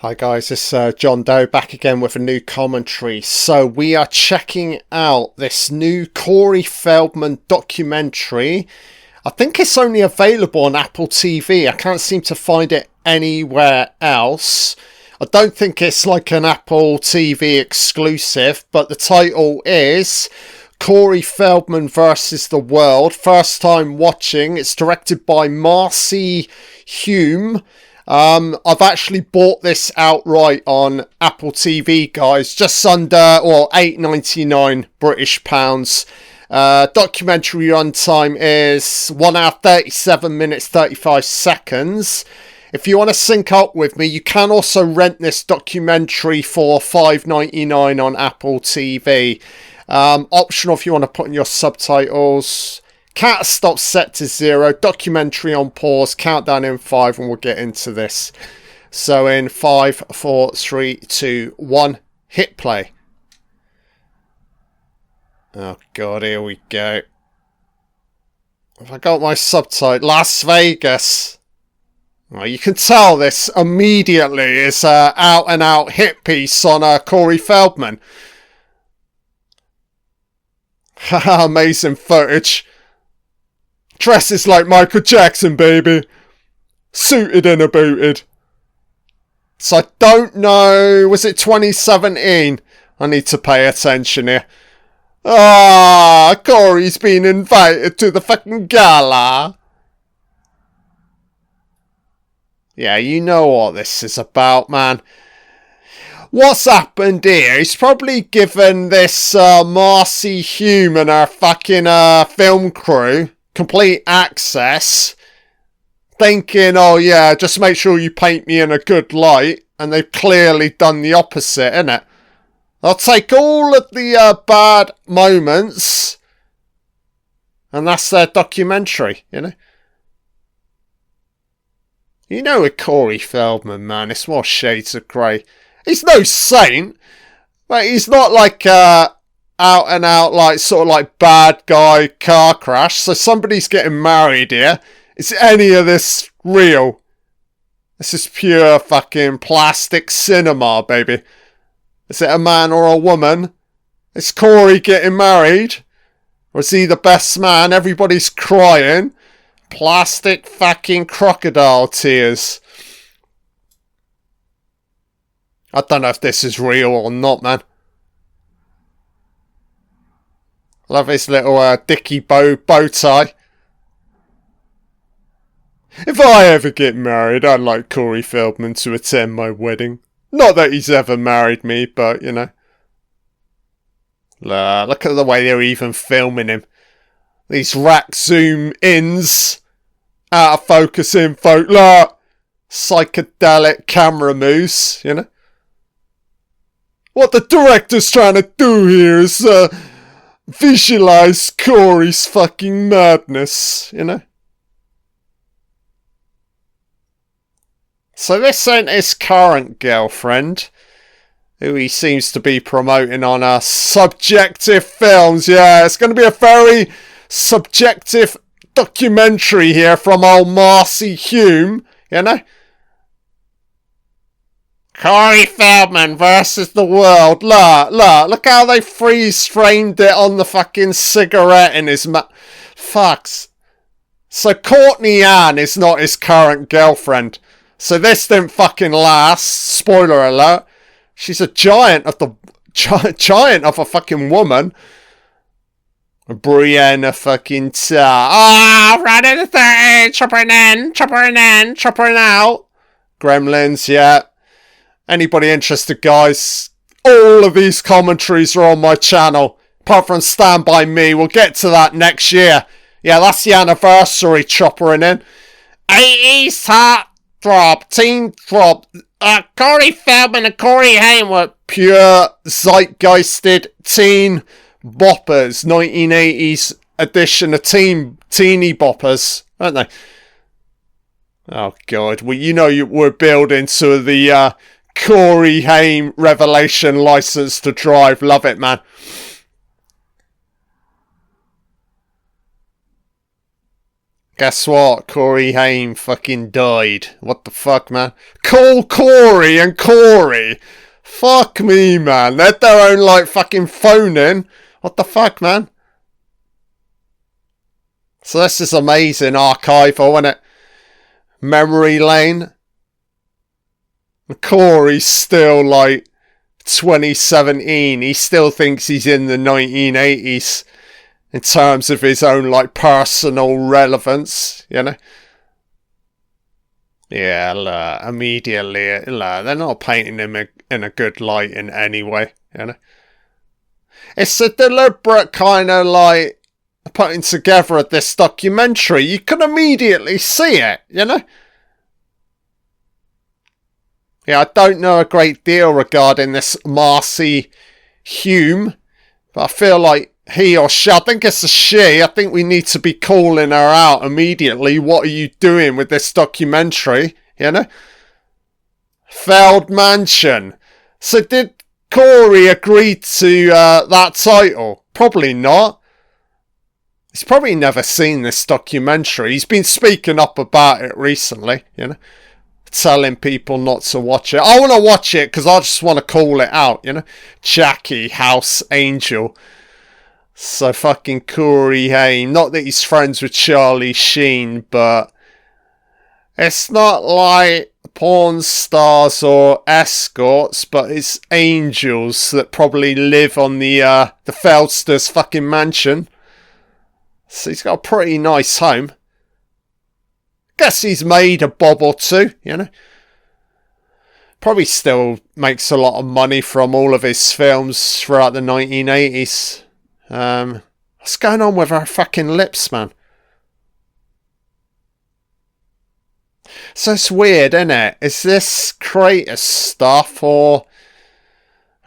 Hi guys, it's John Doe back again with a new commentary. So we are checking out this new Corey Feldman documentary. I think it's only available on Apple TV. I can't seem to find it anywhere else. I don't think it's like an Apple TV exclusive, but the title is Corey Feldman versus the World. First time watching. It's directed by Marcy Hume. I've actually bought this outright on Apple TV, guys, just under, or £8.99 British pounds. Documentary runtime is 1 hour 37 minutes 35 seconds. If you want to sync up with me, you can also rent this documentary for £5.99 on Apple TV. Optional if you want to put in your subtitles. Cat stop set to 0, documentary on pause, countdown in 5, and we'll get into this. So in 5, 4, 3, 2, 1, hit play. Oh god, here we go. Have I got my subtitle? Las Vegas. Well, you can tell this immediately is an out and out hit piece on Corey Feldman. Haha, amazing footage. Dresses like Michael Jackson, baby. Suited and a booted. So I don't know. Was it 2017? I need to pay attention here. Corey's been invited to the fucking gala. Yeah, you know what this is about, man. What's happened here? He's probably given this Marcy Hume and her fucking film crew complete access, thinking, oh yeah, just make sure you paint me in a good light, and they've clearly done the opposite, innit? They'll take all of the bad moments, and that's their documentary, you know? You know with Corey Feldman, man, it's more shades of grey. He's no saint, but he's not like out and out, like, sort of like bad guy car crash. So somebody's getting married here. Is any of this real? This is pure fucking plastic cinema, baby. Is it a man or a woman? Is Corey getting married? Or is he the best man? Everybody's crying. Plastic fucking crocodile tears. I don't know if this is real or not, man. Love his little dicky bow tie. If I ever get married, I'd like Corey Feldman to attend my wedding. Not that he's ever married me, but, you know. Look at the way they're even filming him. These rack zoom ins. Out of focus info. Psychedelic camera moves, you know. What the director's trying to do here is visualize Corey's fucking madness, you know? So this ain't his current girlfriend, who he seems to be promoting on subjective films. Yeah, it's going to be a very subjective documentary here from old Marcy Hume, you know? Corey Feldman versus the world. Look how they freeze-framed it on the fucking cigarette in his Fucks. So Courtney Ann is not his current girlfriend. So this didn't fucking last. Spoiler alert. She's a giant of a fucking woman. Brianna fucking right at the 30. Chopper and out. Gremlins, yeah. Anybody interested, guys? All of these commentaries are on my channel. Apart from Stand By Me. We'll get to that next year. Yeah, that's the anniversary choppering in. 80s hot throb. Teen throb. Corey Feldman and Corey Haim were pure zeitgeisted teen boppers. 1980s edition of teeny boppers, aren't they? Oh, God. Well, you know we're building to the Corey Haim revelation license to drive. Love it, man. Guess what? Corey Haim fucking died. What the fuck, man? Call Corey and Corey. Fuck me, man. They're their own, like, fucking phone-in. What the fuck, man? So this is amazing archival, isn't it? Memory lane. Corey's still, like, 2017. He still thinks he's in the 1980s. In terms of his own, like, personal relevance, you know? Yeah, look, immediately, look, they're not painting him in a good light in any way, you know? It's a deliberate kind of, like, putting together this documentary. You can immediately see it, you know? Yeah, I don't know a great deal regarding this Marcy Hume, but I feel like he or she, I think it's a she, I think we need to be calling her out immediately. What are you doing with this documentary, you know? Feldmansion. So did Corey agree to that title? Probably not. He's probably never seen this documentary. He's been speaking up about it recently, you know? Telling people not to watch it. I want to watch it because I just want to call it out, you know? Jackie House Angel. So fucking Corey Haim, not that he's friends with Charlie Sheen, but it's not like porn stars or escorts, but it's angels that probably live on the Feldsters fucking mansion. So he's got a pretty nice home. Guess he's made a bob or two, you know. Probably still makes a lot of money from all of his films throughout the 1980s. What's going on with her fucking lips, man? So it's weird, isn't it? Is this creator stuff or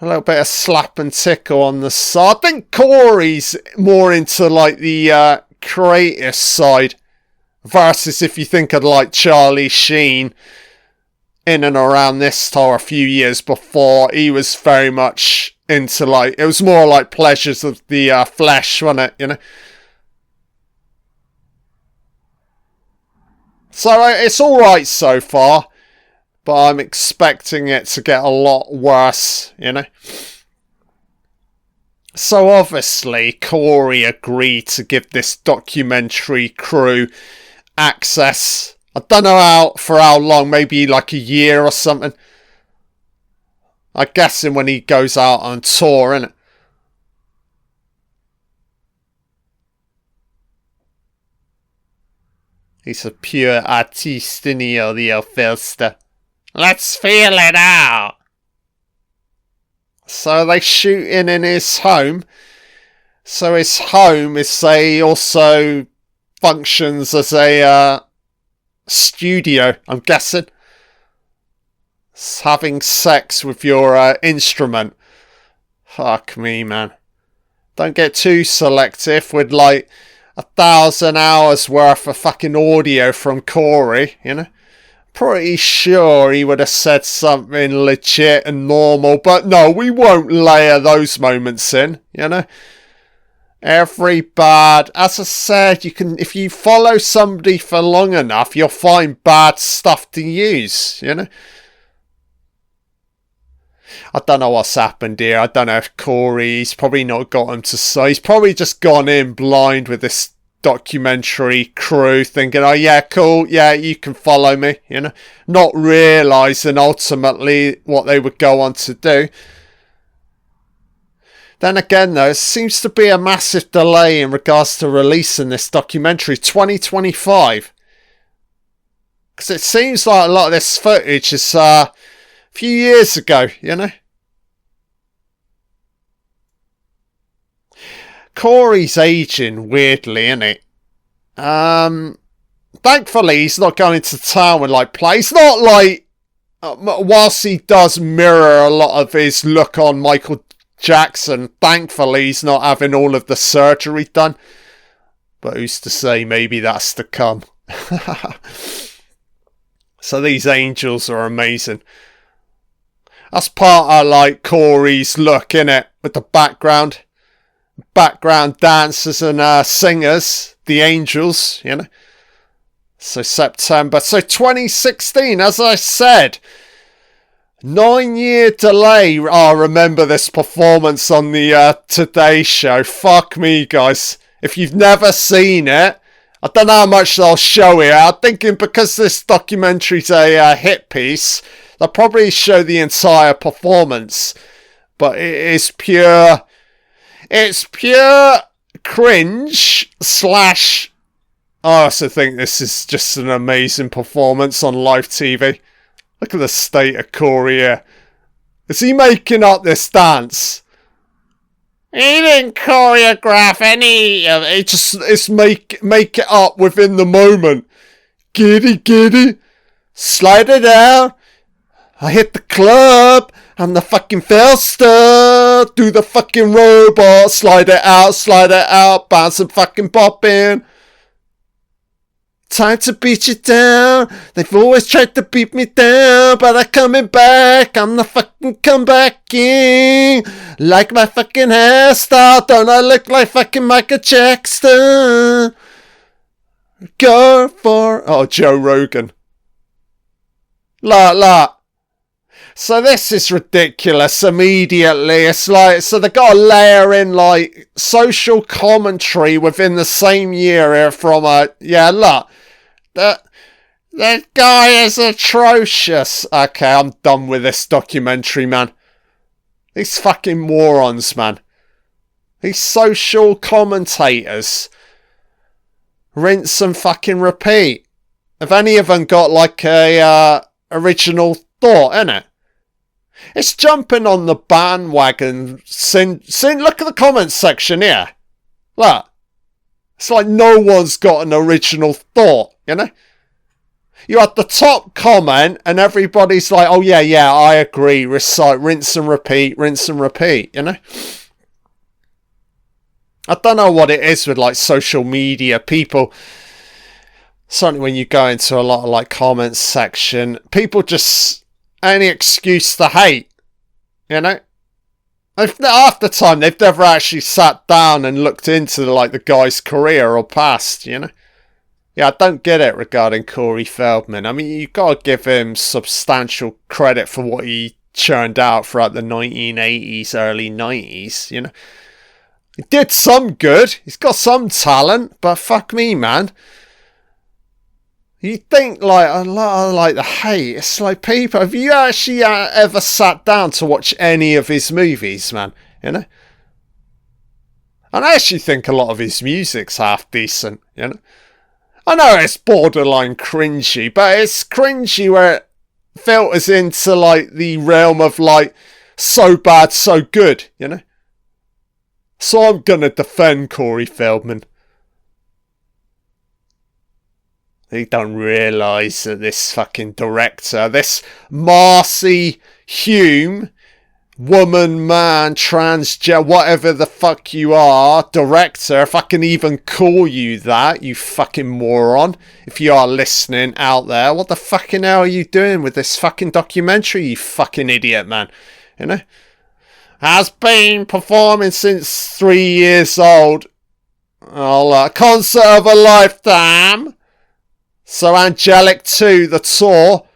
a little bit of slap and tickle on the side? I think Corey's more into like the creator side versus if you think of like Charlie Sheen in and around this time, a few years before, he was very much into like, it was more like pleasures of the flesh, wasn't it, you know? So it's alright so far, but I'm expecting it to get a lot worse, you know? So obviously Corey agreed to give this documentary crew access. I don't know for how long, maybe like a year or something. I'm guessing when he goes out on tour, innit? He's a pure artiste, isn't he, the Felster? Let's feel it out! So they shooting in his home. So his home is, say, also functions as a studio, I'm guessing. Having sex with your instrument. Fuck me, man. Don't get too selective with like 1,000 hours worth of fucking audio from Corey, you know? Pretty sure he would have said something legit and normal, but no, we won't layer those moments in, you know? Every bad, as I said, you can, if you follow somebody for long enough, you'll find bad stuff to use, you know? I don't know what's happened here. I don't know if Corey's probably not got him to say. He's probably just gone in blind with this documentary crew thinking, oh yeah, cool, yeah, you can follow me, you know, not realising ultimately what they would go on to do. Then again though, it seems to be a massive delay in regards to releasing this documentary, 2025. Because it seems like a lot of this footage is a few years ago, you know. Corey's aging weirdly, isn't it? Thankfully, he's not going into town with like play. It's not like, whilst he does mirror a lot of his look on Michael Jackson, thankfully he's not having all of the surgery done. But who's to say maybe that's to come. So these angels are amazing. That's part of like Corey's look, innit? With the background dancers and singers, the angels, you know. So September. So 2016, as I said. 9-year delay. Oh, I remember this performance on the Today Show. Fuck me, guys. If you've never seen it, I don't know how much they'll show it. I'm thinking because this documentary's a hit piece, they'll probably show the entire performance. But it is pure... It's pure cringe slash... I also think this is just an amazing performance on live TV. Look at the state of Corey here. Is he making up this dance? He didn't choreograph any of it. It's make it up within the moment. Giddy, giddy. Slide it out. I hit the club. I'm the fucking Felster. Do the fucking robot. Slide it out. Bounce and fucking pop in. Time to beat you down. They've always tried to beat me down, but I'm coming back. I'm the fucking comeback king. Like my fucking hairstyle. Don't I look like fucking Michael Jackson? Go for... Oh, Joe Rogan. La. So this is ridiculous immediately. It's like, so they got to layer in like social commentary within the same year here from yeah, look. That guy is atrocious. Okay, I'm done with this documentary, man. These fucking morons, man. These social commentators. Rinse and fucking repeat. Have any of them got like a original thought, innit? It's jumping on the bandwagon. Look at the comments section here. Look. It's like no one's got an original thought, you know? You had the top comment and everybody's like, oh yeah, I agree. Recite, rinse and repeat, you know? I don't know what it is with like social media. People, certainly when you go into a lot of like comments section, people just, any excuse to hate, you know? Half the time, they've never actually sat down and looked into like the guy's career or past, you know? Yeah, I don't get it regarding Corey Feldman. I mean, you've got to give him substantial credit for what he churned out throughout the 1980s, early 90s, you know? He did some good. He's got some talent, but fuck me, man. You think like a lot of like the hate. It's like people. Have you actually ever sat down to watch any of his movies, man? You know. And I actually think a lot of his music's half decent. You know. I know it's borderline cringy, but it's cringy where it filters into like the realm of like so bad, so good. You know. So I'm gonna defend Corey Feldman. They don't realise that this fucking director, this Marcy Hume, woman, man, transgender, whatever the fuck you are, director, if I can even call you that, you fucking moron, if you are listening out there, what the fucking hell are you doing with this fucking documentary, you fucking idiot, man? You know? Has been performing since 3 years old. Oh, concert of a lifetime. So Angelic 2, the tour.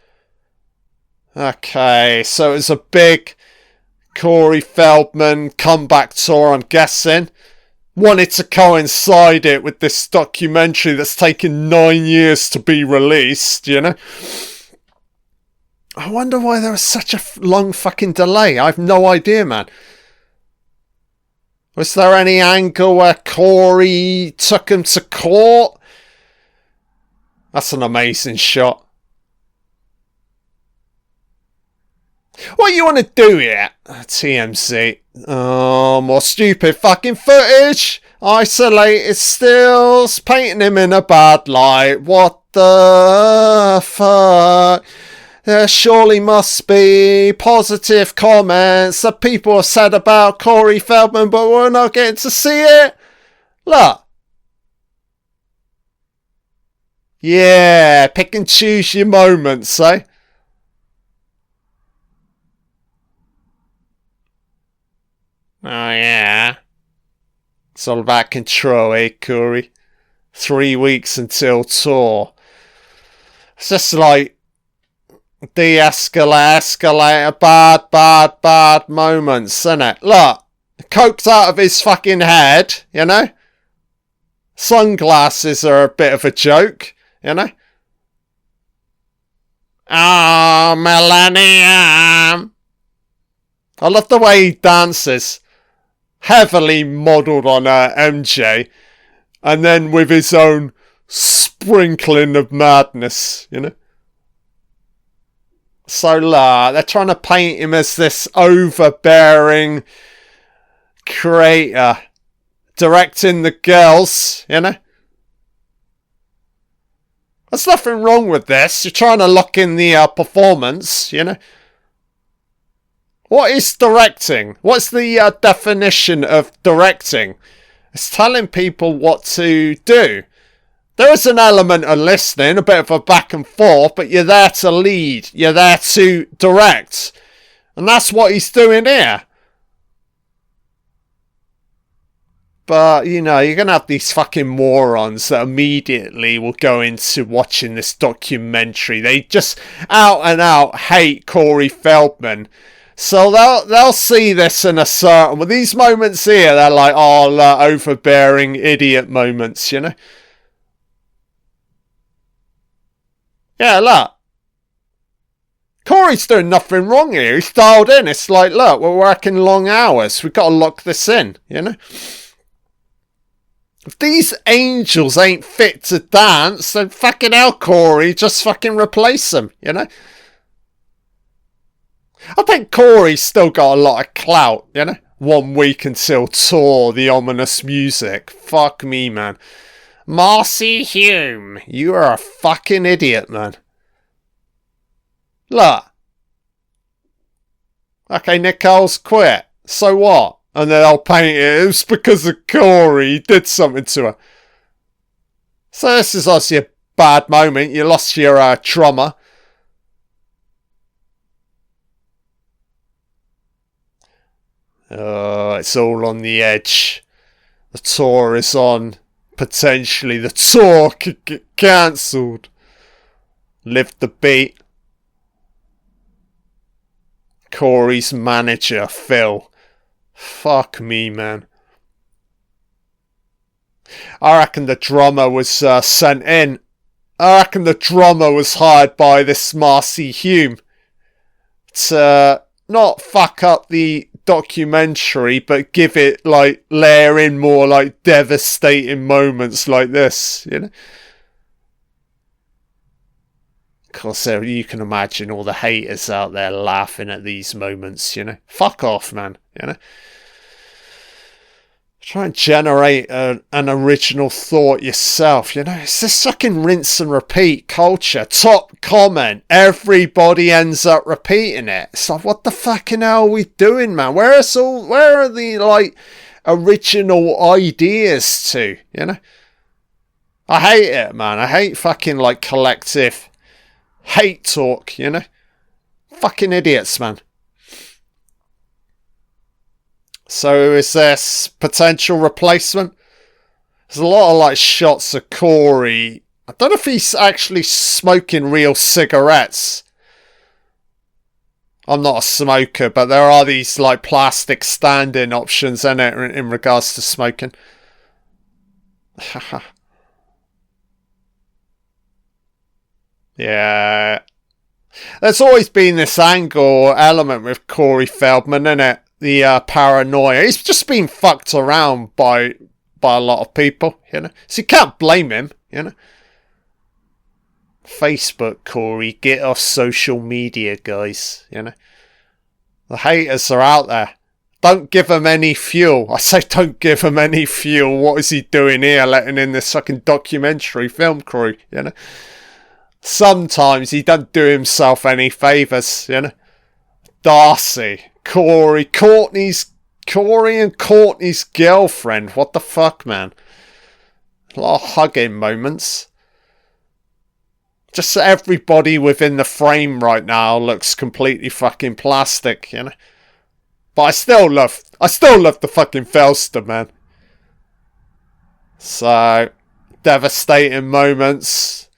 Okay, so it's a big Corey Feldman comeback tour, I'm guessing. Wanted to coincide it with this documentary that's taken 9 years to be released, you know? I wonder why there was such a long fucking delay. I have no idea, man. Was there any angle where Corey took him to court? That's an amazing shot. What you want to do here? TMZ. Oh, more stupid fucking footage. Isolated stills. Painting him in a bad light. What the fuck? There surely must be positive comments that people have said about Corey Feldman, but we're not getting to see it. Look. Yeah, pick and choose your moments, eh? Oh, yeah. It's all about control, eh, Corey? 3 weeks until tour. It's just like de-escalate, bad moments, innit? Look, coke's out of his fucking head, you know? Sunglasses are a bit of a joke, you know? Ah, millennium. I love the way he dances. Heavily modelled on MJ. And then with his own sprinkling of madness, you know? So, they're trying to paint him as this overbearing creator. Directing the girls, you know? There's nothing wrong with this. You're trying to lock in the performance, you know? What is directing? What's the definition of directing? It's telling people what to do. There is an element of listening, a bit of a back and forth, but you're there to lead. You're there to direct. And that's what he's doing here. But, you know, you're going to have these fucking morons that immediately will go into watching this documentary. They just out and out hate Corey Feldman. So they'll see this in a certain... With these moments here, they're like, oh, overbearing idiot moments, you know? Yeah, look. Corey's doing nothing wrong here. He's dialed in. It's like, look, we're working long hours. We've got to lock this in, you know? If these angels ain't fit to dance, then fucking hell, Corey, just fucking replace them, you know? I think Corey's still got a lot of clout, you know? 1 week until tour, the ominous music. Fuck me, man. Marcy Hume, you are a fucking idiot, man. Look. Okay, Nicole's quit. So what? And then I'll paint it. It was because of Corey. He did something to her. So this is obviously a bad moment. You lost your drummer. Oh, it's all on the edge. The tour is on. Potentially the tour could get cancelled. Live the beat. Corey's manager, Phil. Fuck me, man. I reckon the drummer was sent in. I reckon the drummer was hired by this Marcy Hume to not fuck up the documentary, but give it, like, layer in more, like, devastating moments like this, you know? Of course, you can imagine all the haters out there laughing at these moments, you know? Fuck off, man, you know? Try and generate an original thought yourself, you know? It's this fucking rinse and repeat culture. Top comment, everybody ends up repeating it. It's like, what the fucking hell are we doing, man? Where are the, like, original ideas to, you know? I hate it, man. I hate fucking, like, collective hate talk, you know? Fucking idiots, man. So is this potential replacement? There's a lot of, like, shots of Corey. I don't know if he's actually smoking real cigarettes. I'm not a smoker, but there are these, like, plastic stand-in options in it in regards to smoking. Yeah. There's always been this angle element with Corey Feldman, innit? The paranoia. He's just been fucked around by a lot of people, you know. So you can't blame him, you know. Facebook, Corey, get off social media, guys, you know. The haters are out there. Don't give him any fuel. I say don't give him any fuel. What is he doing here, letting in this fucking documentary film crew, you know. Sometimes he doesn't do himself any favours, you know. Darcy, Corey and Courtney's girlfriend. What the fuck, man? A lot of hugging moments. Just everybody within the frame right now looks completely fucking plastic, you know. But I still love the fucking Felster, man. So, devastating moments.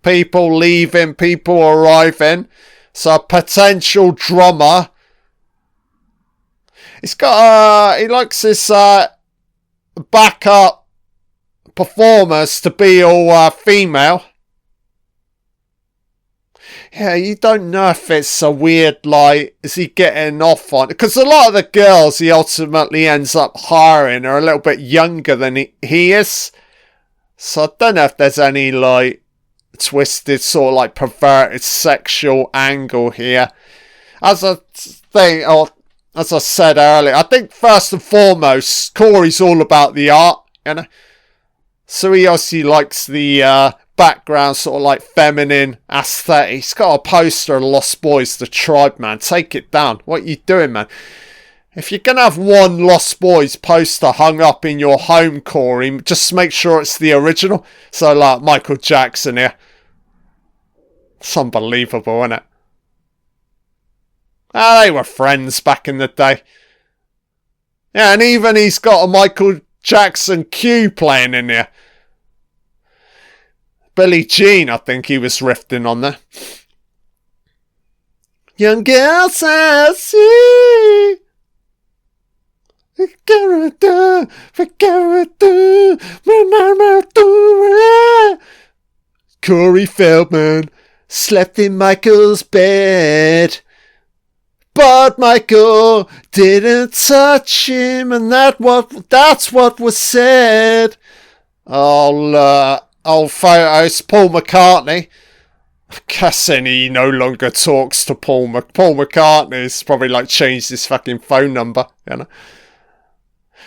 People leaving, people arriving. So potential drummer. He's got he likes his backup performers to be all female. Yeah, you don't know if it's a weird, like, is he getting off on? Because a lot of the girls he ultimately ends up hiring are a little bit younger than he is. So I don't know if there's any, like, twisted, sort of, like, perverted sexual angle here. As I said earlier, I think first and foremost, Corey's all about the art, you know? So he obviously likes the background, sort of like feminine aesthetic. He's got a poster of Lost Boys, the Tribe, man. Take it down. What you doing, man? If you're going to have one Lost Boys poster hung up in your home, Corey, just make sure it's the original. So, like, Michael Jackson here. It's unbelievable, isn't it? They were friends back in the day. Yeah, and even he's got a Michael Jackson cue playing in here. Billie Jean, I think he was riffing on there. Young girls I see. Corey Feldman slept in Michael's bed. But Michael didn't touch him, and that's what was said. Old photos, Paul McCartney. I'm guessing he no longer talks to Paul McCartney's probably like changed his fucking phone number, you know.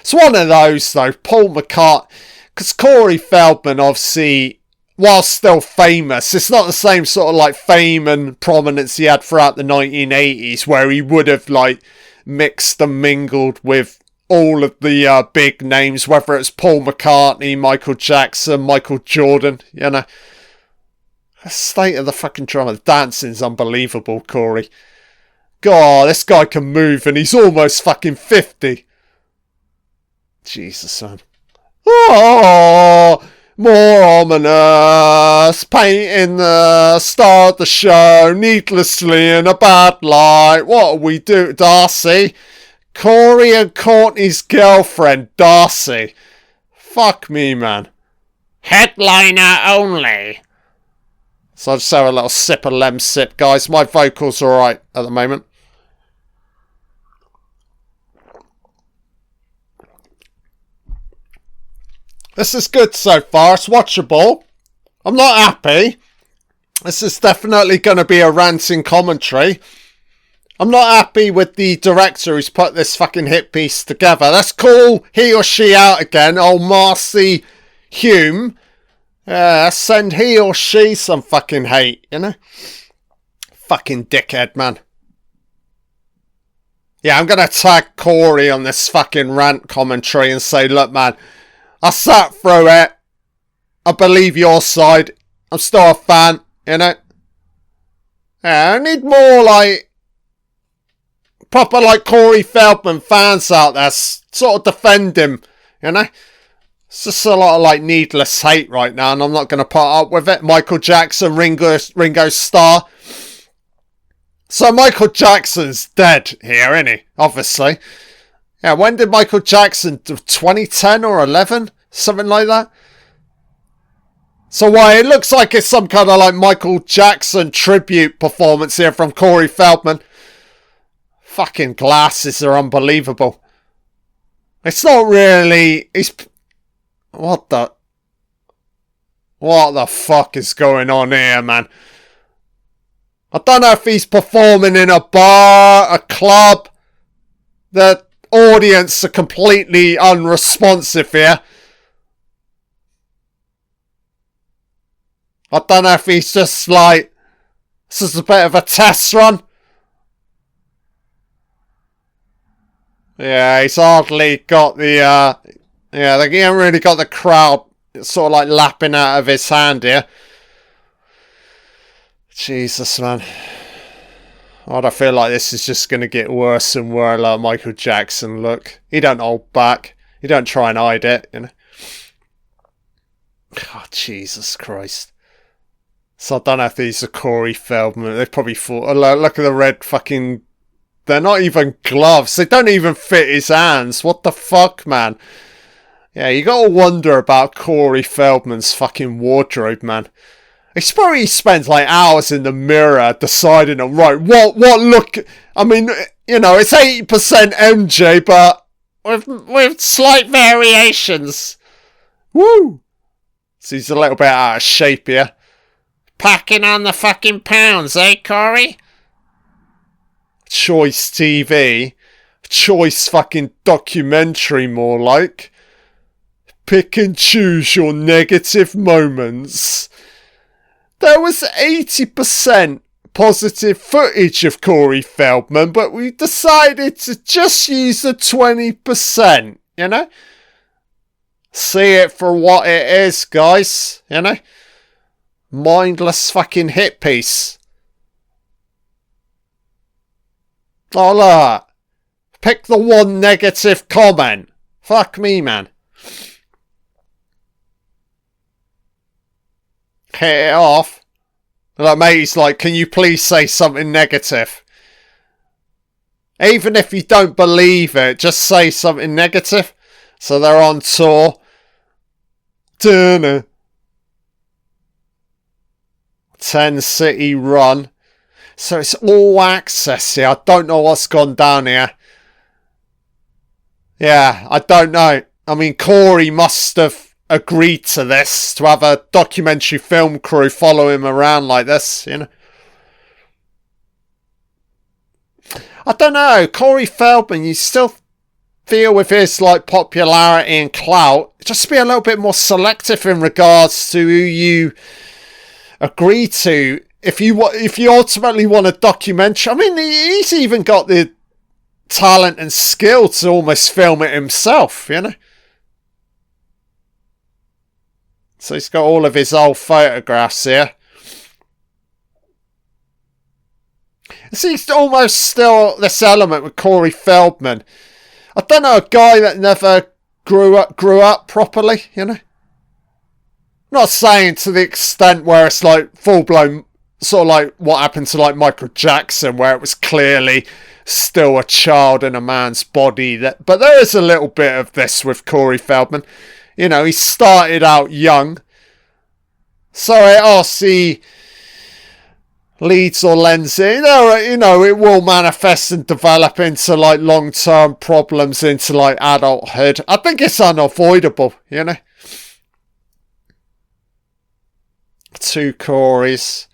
It's one of those though, Paul McCartney, because Corey Feldman obviously, while still famous, it's not the same sort of like fame and prominence he had throughout the 1980s where he would have like mixed and mingled with all of the big names, whether it's Paul McCartney, Michael Jackson, Michael Jordan, you know. The state of the fucking drama. The dancing's unbelievable, Corey. God, this guy can move and he's almost fucking 50. Jesus, man. Oh, more ominous. Painting the star of the show needlessly in a bad light. What do we do, Darcy? Corey and Courtney's girlfriend, Darcy. Fuck me, man. Headliner only. So I'll just have a little sip of lem sip, guys. My vocals are alright at the moment. This is good so far. It's watchable. I'm not happy. This is definitely going to be a ranting commentary. I'm not happy with the director who's put this fucking hit piece together. Let's call he or she out again. Old Marcy Hume. Send he or she some fucking hate, you know? Fucking dickhead, man. Yeah, I'm going to tag Corey on this fucking rant commentary and say, look, man, I sat through it. I believe your side. I'm still a fan, you know? Yeah, I need more, like, proper, like, Corey Feldman fans out there sort of defend him, you know? It's just a lot of, like, needless hate right now, and I'm not going to put up with it. Michael Jackson, Ringo Starr. So Michael Jackson's dead here, isn't he? Obviously. Yeah, when did Michael Jackson, 2010 or 11? Something like that? So why, it looks like it's some kind of, like, Michael Jackson tribute performance here from Corey Feldman. Fucking glasses are unbelievable. It's not really... What the fuck is going on here, man? I don't know if he's performing in a bar, a club. The audience are completely unresponsive here. I don't know if he's just like... This is a bit of a test run. Yeah, he's hardly got the, yeah, he hasn't really got the crowd sort of like lapping out of his hand here. Jesus, man. I feel like this is just going to get worse and worse, like Michael Jackson, look. He don't hold back. He don't try and hide it, you know. Oh, Jesus Christ. So I don't know if these are Corey Feldman. They probably thought, oh, look at the red fucking... They're not even gloves. They don't even fit his hands. What the fuck, man? Yeah, you gotta wonder about Corey Feldman's fucking wardrobe, man. He probably spends like hours in the mirror deciding, right, what look... I mean, you know, it's 80% MJ, but with slight variations. Woo! So he's a little bit out of shape here. Packing on the fucking pounds, eh, Corey? Choice TV. Choice fucking documentary, more like. Pick and choose your negative moments. There was 80% positive footage of Corey Feldman, but we decided to just use the 20%, you know? See it for what it is, guys, you know? Mindless fucking hit piece. Oh, look. Pick the one negative comment. Fuck me, man. Hit it off. Like, mate, he's like, can you please say something negative? Even if you don't believe it, just say something negative. So they're on tour. Dunno. 10 city run. So it's all access here. I don't know what's gone down here. Yeah, I don't know. I mean, Corey must have agreed to this, to have a documentary film crew follow him around like this, you know. I don't know. Corey Feldman, you still feel with his like popularity and clout, just be a little bit more selective in regards to who you agree to. If you ultimately want a documentary, I mean, he's even got the talent and skill to almost film it himself, you know. So he's got all of his old photographs here. See, almost still this element with Corey Feldman. I don't know, a guy that never grew up properly, you know. Not saying to the extent where it's like full blown, sort of like what happened to like Michael Jackson, where it was clearly still a child in a man's body. But there is a little bit of this with Corey Feldman. You know, he started out young, so it obviously leads or lends in. You know, it will manifest and develop into like long-term problems into like adulthood. I think it's unavoidable, you know. Two Corys.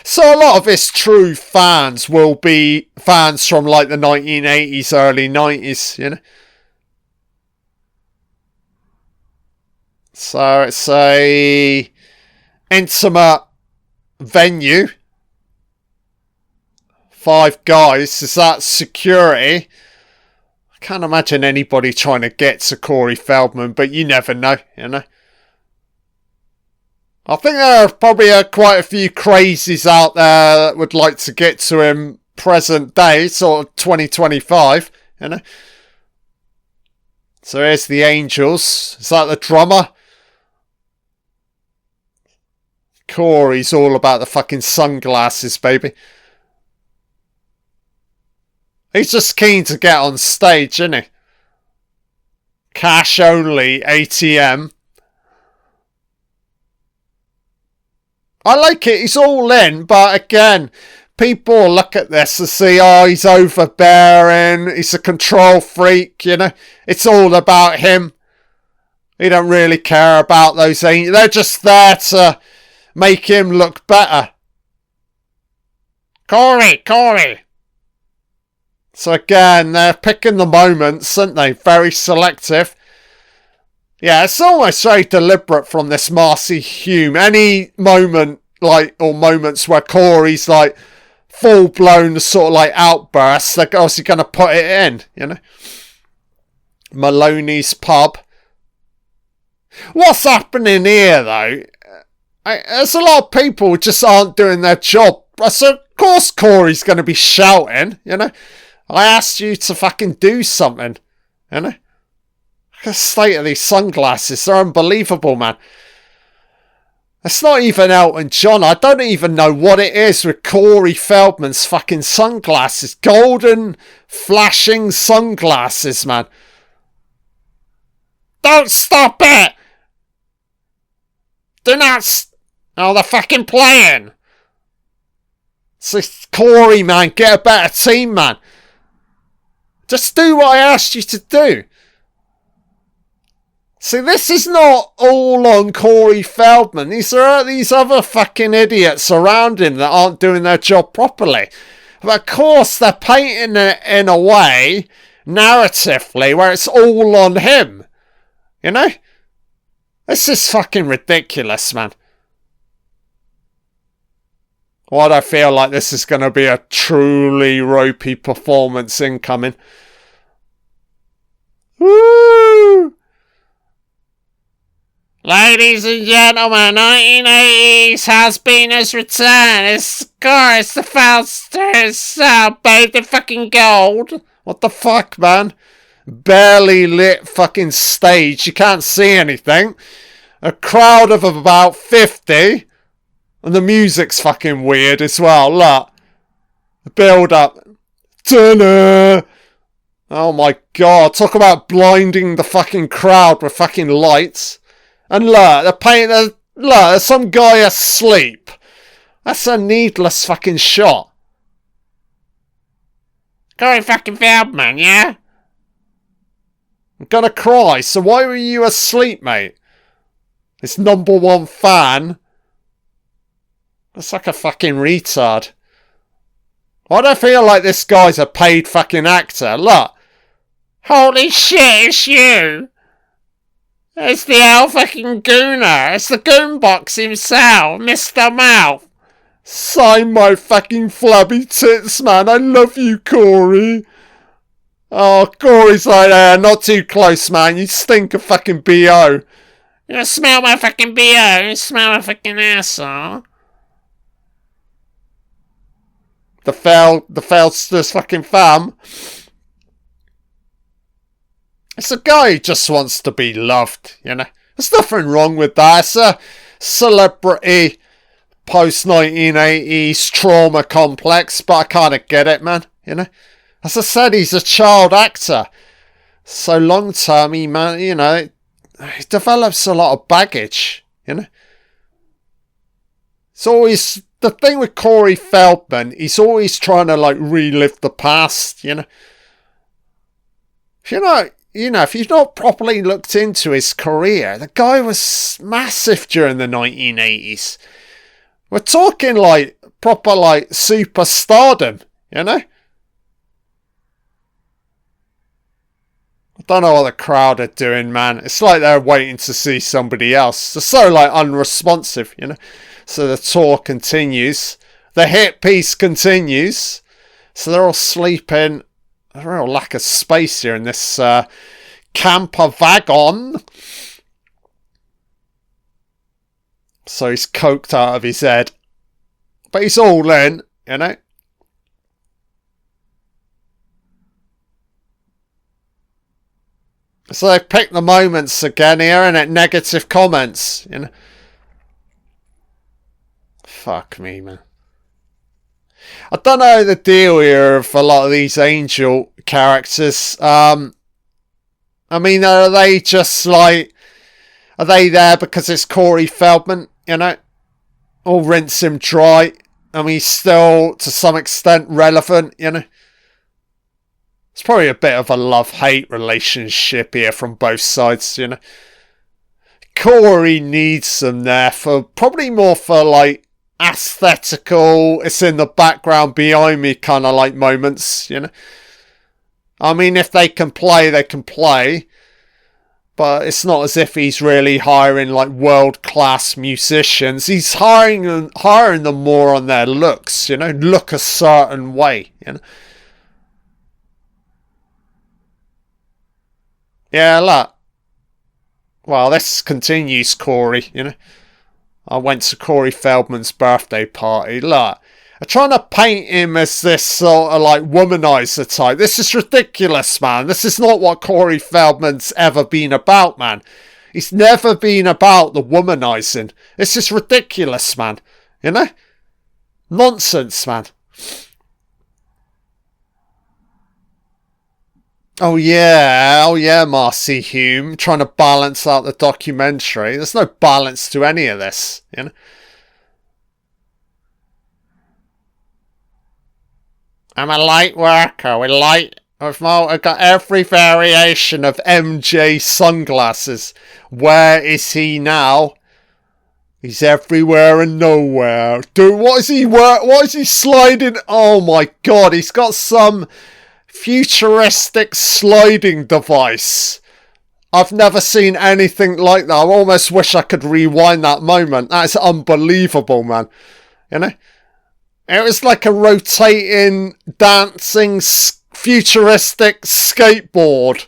So a lot of his true fans will be fans from like the 1980s, early 90s, you know. So it's a intimate venue. 5 guys. Is that security? I can't imagine anybody trying to get to Corey Feldman, but you never know, you know. I think there are probably quite a few crazies out there that would like to get to him present day, sort of 2025, you know. So here's the Angels. Is that the drummer? Corey's all about the fucking sunglasses, baby. He's just keen to get on stage, isn't he? Cash only, ATM. I like it, he's all in, but again, people look at this and see, oh, he's overbearing, he's a control freak, you know. It's all about him. He don't really care about those. They're just there to make him look better. Corey. So again, they're picking the moments, aren't they? Very selective. Yeah, it's almost very deliberate from this Marcy Hume. Any moment, like, or moments where Corey's like full blown sort of like outbursts, they're obviously going to put it in, you know. Maloney's pub. What's happening here, though? There's a lot of people who just aren't doing their job. So, of course, Corey's going to be shouting, you know. I asked you to fucking do something, you know. The state of these sunglasses, they're unbelievable, man. It's not even Elton John. I don't even know what it is with Corey Feldman's fucking sunglasses. Golden flashing sunglasses, man. Don't stop it! Do not oh, they're fucking playing. So Corey, man, get a better team, man. Just do what I asked you to do. See, this is not all on Corey Feldman. These are these other fucking idiots around him that aren't doing their job properly. But of course, they're painting it in a way, narratively, where it's all on him. You know? This is fucking ridiculous, man. Why do I feel like this is going to be a truly ropey performance incoming? Woo! Ladies and gentlemen, 1980s has-beeners return. It's the Fausters, bathed in fucking gold. What the fuck, man? Barely lit fucking stage. You can't see anything. A crowd of about 50. And the music's fucking weird as well. Look. The build up. Ta-da! Oh my god. Talk about blinding the fucking crowd with fucking lights. And look, there's some guy asleep. That's a needless fucking shot. Corey fucking Feldman, yeah? I'm gonna cry, so why were you asleep, mate? This #1 fan. That's like a fucking retard. Why do I feel like this guy's a paid fucking actor? Look. Holy shit, it's you! It's the old fucking gooner. It's the goonbox himself, Mr. Mouth. Sign my fucking flabby tits, man. I love you, Corey. Oh, Corey's like, not too close, man. You stink of fucking B.O. You smell my fucking B.O. You smell my fucking asshole. The Feldster's fucking fam. It's a guy who just wants to be loved, you know. There's nothing wrong with that. It's a celebrity post-1980s trauma complex, but I kind of get it, man, you know. As I said, he's a child actor. So long-term, he develops a lot of baggage, you know. It's always, the thing with Corey Feldman, he's always trying to, like, relive the past, you know. If you've not properly looked into his career, the guy was massive during the 1980s. We're talking like proper like superstardom, you know? I don't know what the crowd are doing, man. It's like they're waiting to see somebody else. They're so like unresponsive, you know? So the tour continues. The hit piece continues. So they're all sleeping. A real lack of space here in this camper wagon. So he's coked out of his head. But he's all in, you know. So they've picked the moments again here and at negative comments, you know. Fuck me, man. I don't know the deal here of a lot of these Angel characters. I mean, are they just like... Are they there because it's Corey Feldman, you know? Or rinse him dry? I mean, he's still, to some extent, relevant, you know? It's probably a bit of a love-hate relationship here from both sides, you know? Corey needs them there for... Probably more for, like... aesthetical, it's in the background behind me kind of like moments, you know. I mean, if they can play, they can play, but it's not as if he's really hiring like world-class musicians. He's hiring them more on their looks, you know, look a certain way, you know. Yeah, look. Well, this continues, Corey, you know. I went to Corey Feldman's birthday party. Look, I'm trying to paint him as this sort of like womanizer type. This is ridiculous, man. This is not what Corey Feldman's ever been about, man. It's never been about the womanizing. It's just ridiculous, man. You know? Nonsense, man. Oh yeah, Marcy Hume, trying to balance out the documentary. There's no balance to any of this, you know? I'm a light worker with I've got every variation of MJ sunglasses. Where is he now? He's everywhere and nowhere. Dude, what is he sliding? Oh my god, he's got some futuristic sliding device. I've never seen anything like that. I almost wish I could rewind that moment. That's unbelievable, man. You know? It was like a rotating, dancing, futuristic skateboard.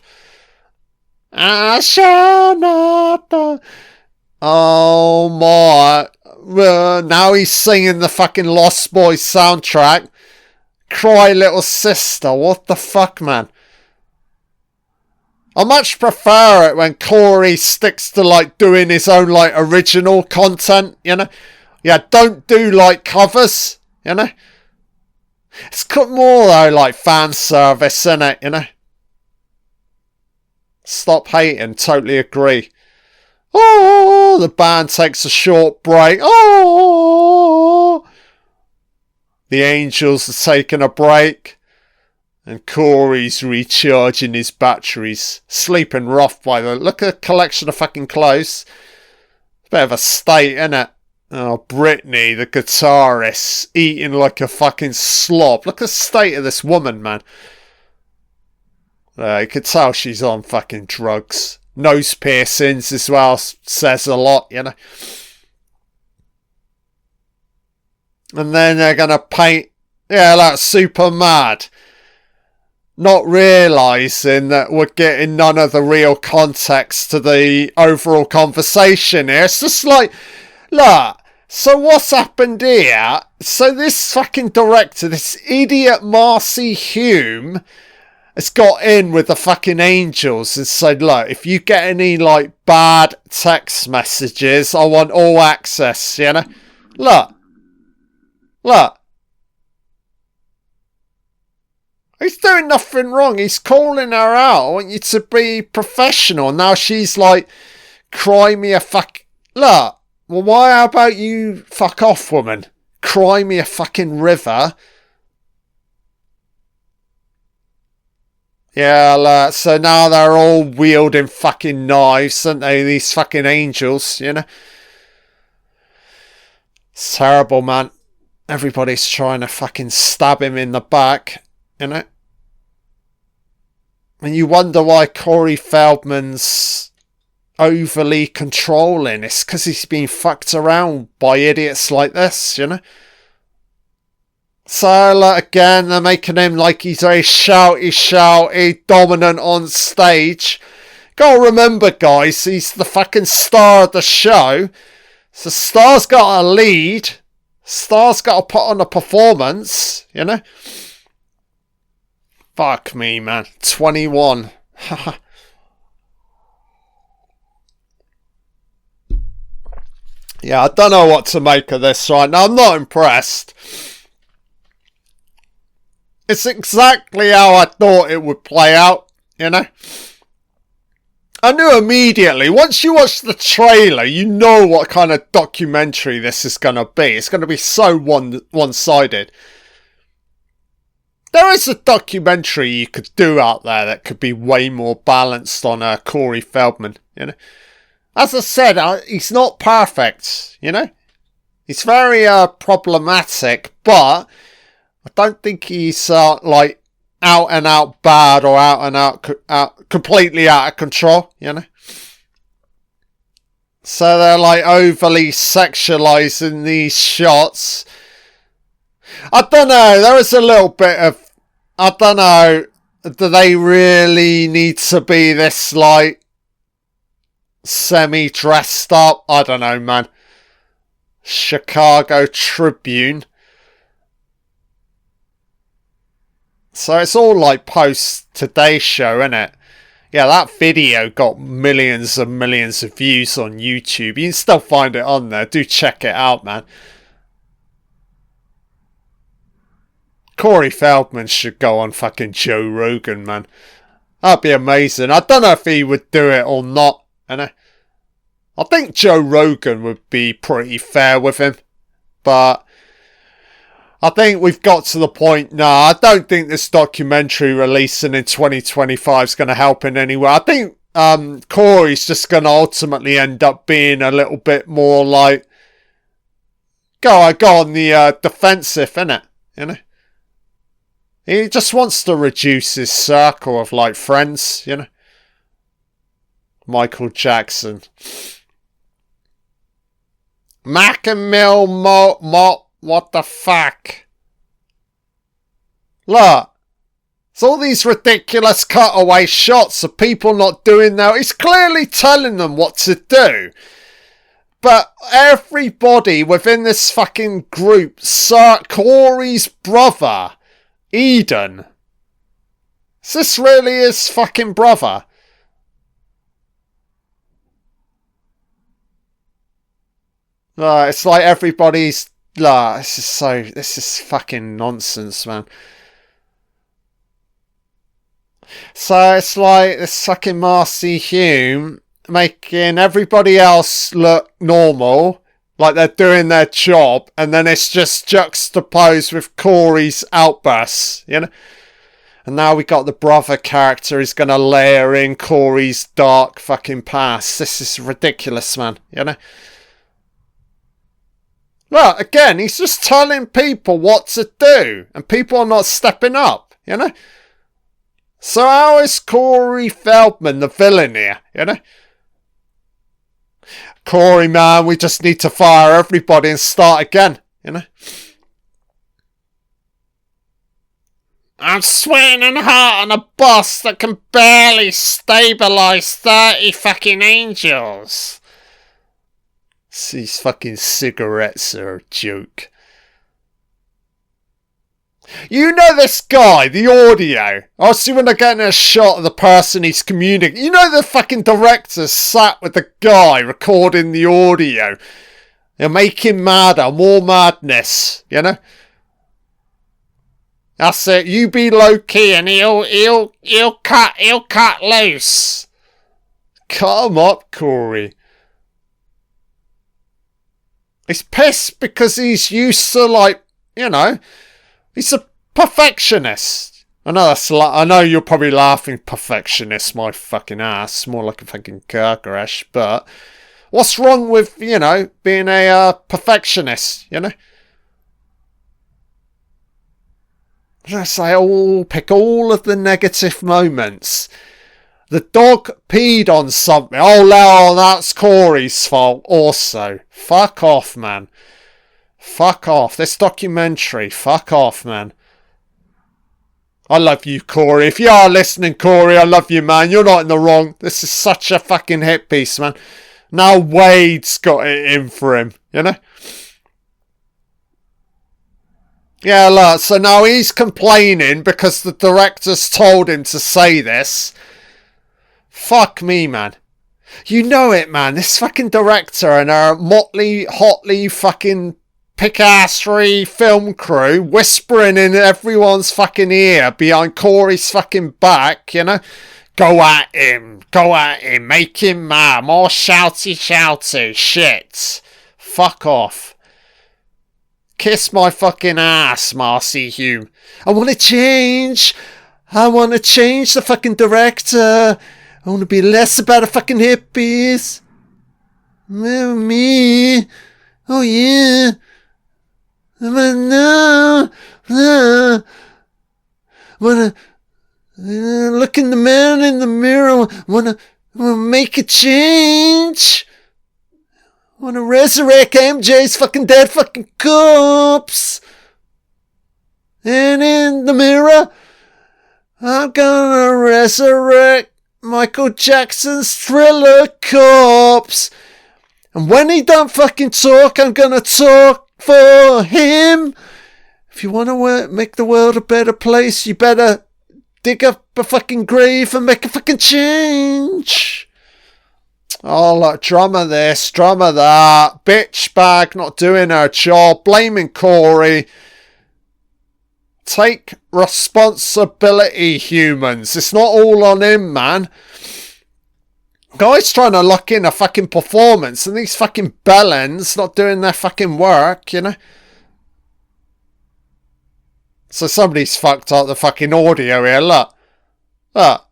I shall not. Oh my. Now he's singing the fucking Lost Boys soundtrack. Cry Little Sister. What the fuck, man? I much prefer it when Corey sticks to like doing his own like original content, you know? Yeah, don't do like covers, you know? It's got more though like fan service in it, you know? Stop hating, totally agree. Oh, the band takes a short break. Oh, the Angels are taking a break. And Corey's recharging his batteries. Sleeping rough by the... Look at a collection of fucking clothes. It's a bit of a state, innit? Oh, Brittany, the guitarist, eating like a fucking slob. Look at the state of this woman, man. You could tell she's on fucking drugs. Nose piercings as well says a lot, you know. And then they're going to paint... Yeah, like super mad. Not realising that we're getting none of the real context to the overall conversation here. It's just like, look, so what's happened here? So this fucking director, this idiot Marcy Hume, has got in with the fucking Angels and said, look, if you get any, like, bad text messages, I want all access, you know? Look. He's doing nothing wrong. He's calling her out. I want you to be professional. Now she's like, cry me a fuck... Look, well, why about you fuck off, woman? Cry me a fucking river. Yeah, look, so now they're all wielding fucking knives, aren't they? These fucking Angels, you know? It's terrible, man. Everybody's trying to fucking stab him in the back. You know? And you wonder why Corey Feldman's overly controlling. It's because he's been fucked around by idiots like this, you know? So, like, again, they're making him like he's very shouty, dominant on stage. Gotta remember, guys, he's the fucking star of the show. So, star's got a lead. Star's got to put on a performance, you know? Fuck me, man. 21. Yeah, I don't know what to make of this right now. I'm not impressed. It's exactly how I thought it would play out, you know? I knew immediately. Once you watch the trailer, you know what kind of documentary this is going to be. It's going to be so one-sided. There is a documentary you could do out there that could be way more balanced on Corey Feldman, you know. As I said, he's not perfect, you know. He's very problematic, but I don't think he's like out and out bad or out and out completely out of control, you know. So they're like overly sexualizing these shots. I don't know. There is a little bit of... I don't know. Do they really need to be this, like, semi-dressed up? I don't know, man. Chicago Tribune. So it's all, like, post-Today Show, innit? Yeah, that video got millions and millions of views on YouTube. You can still find it on there. Do check it out, man. Corey Feldman should go on fucking Joe Rogan, man. That'd be amazing. I don't know if he would do it or not. I think Joe Rogan would be pretty fair with him. But I think we've got to the point now. I don't think this documentary releasing in 2025 is going to help in any way. I think Corey's just going to ultimately end up being a little bit more like go on the defensive, innit? You know? He just wants to reduce his circle of like friends, you know? Michael Jackson. Mac and Mill Mop, what the fuck? Look, it's all these ridiculous cutaway shots of people not doing that. He's clearly telling them what to do. But everybody within this fucking group, Sir Corey's brother, Eden. Is this really his fucking brother? It's like everybody's... this is fucking nonsense, man. So it's like this fucking Marcy Hume making everybody else look normal, like they're doing their job, and then it's just juxtaposed with Corey's outbursts, you know? And now we got the brother character who's going to layer in Corey's dark fucking past. This is ridiculous, man, you know? Look, again, he's just telling people what to do, and people are not stepping up, you know? So how is Corey Feldman the villain here, you know? Corey, man, we just need to fire everybody and start again, you know? I'm sweating and hot on a bus that can barely stabilise 30 fucking angels. These fucking cigarettes are a joke. You know this guy, the audio. I see when they're getting a shot of the person he's communicating. You know the fucking director sat with the guy recording the audio. They're making madder, more madness, you know? That's it. You be low key and he'll cut loose. Cut him up, Corey. He's pissed because he's used to, like, you know, he's a perfectionist. I know you're probably laughing, perfectionist, my fucking ass. More like a fucking car crash. But what's wrong with, you know, being a perfectionist, you know? Just say, pick all of the negative moments. The dog peed on something. Oh, that's Corey's fault also. Fuck off, man. Fuck off. This documentary. Fuck off, man. I love you, Corey. If you are listening, Corey, I love you, man. You're not in the wrong. This is such a fucking hit piece, man. Now Wade's got it in for him, you know? Yeah, look, so now he's complaining because the director's told him to say this. Fuck me, man. You know it, man. This fucking director and her motley, hotly fucking pick-assery film crew whispering in everyone's fucking ear behind Corey's fucking back, you know? Go at him, make him mad, more shouty, shit. Fuck off. Kiss my fucking ass, Marcy Hume. I want to change the fucking director. I want to be less about a fucking hippies. Me. Oh, yeah. No. Wanna look in the man in the mirror. Wanna make a change. Wanna resurrect MJ's fucking dead fucking corpse. And in the mirror, I'm gonna resurrect Michael Jackson's Thriller corpse. And when he don't fucking talk, I'm gonna talk for him. If you want to make the world a better place, you better dig up a fucking grave and make a fucking change. Oh, look, drummer this, drummer that, bitch bag not doing her job, blaming Corey. Take responsibility, humans. It's not all on him, man. Guy's trying to lock in a fucking performance and these fucking bellends not doing their fucking work, you know? So somebody's fucked up the fucking audio here, look. Look.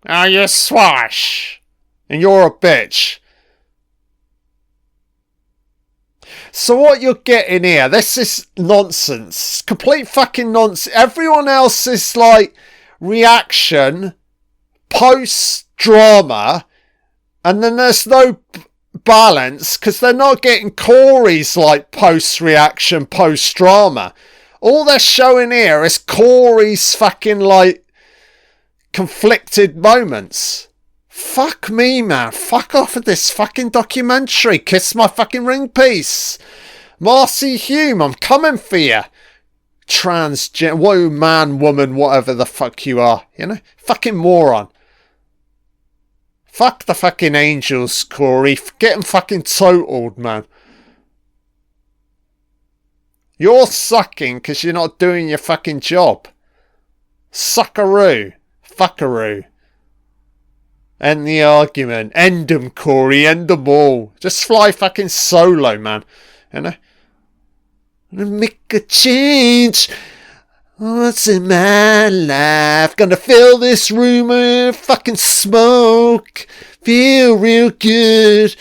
Oh, you swash. And you're a bitch. So what you're getting here, this is nonsense. Complete fucking nonsense. Everyone else's, like, reaction, post-drama, and then there's no balance, because they're not getting Corey's, like, post-reaction, post-drama. All they're showing here is Corey's fucking, like, conflicted moments. Fuck me, man. Fuck off with this fucking documentary. Kiss my fucking ring piece. Marcy Hume, I'm coming for you. Transgender, whoa, man, woman, whatever the fuck you are. You know? Fucking moron. Fuck the fucking angels, Corey. Get them fucking totaled, man. You're sucking because you're not doing your fucking job. Suckaroo. Fuckaroo. End the argument. End them, Corey. End them all. Just fly fucking solo, man. You know? Make a change. What's in my life? Gonna fill this room with fucking smoke. Feel real good.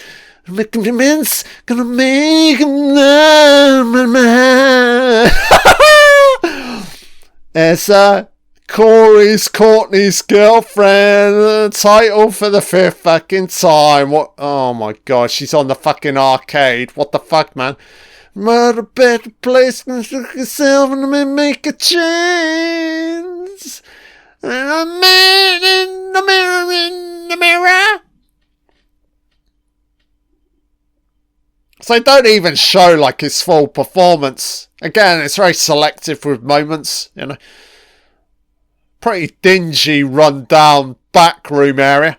Make amends. Gonna make them up my mind. As Courtney's girlfriend, the title for the 5th fucking time. What? Oh my god, she's on the fucking arcade. What the fuck, man? What a better place than yourself and make a change. And a man in the mirror. So they don't even show like his full performance. Again, it's very selective with moments, you know. Pretty dingy, run-down backroom area.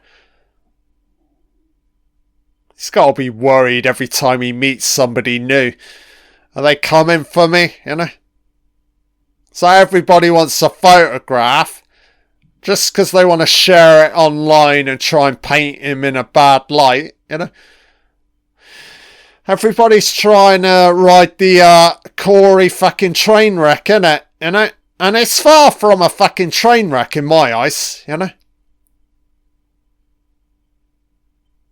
He's got to be worried every time he meets somebody new. Are they coming for me, you know? So everybody wants a photograph just because they want to share it online and try and paint him in a bad light, you know? Everybody's trying to ride the Corey fucking train wreck, innit? You know? And it's far from a fucking train wreck in my eyes, you know?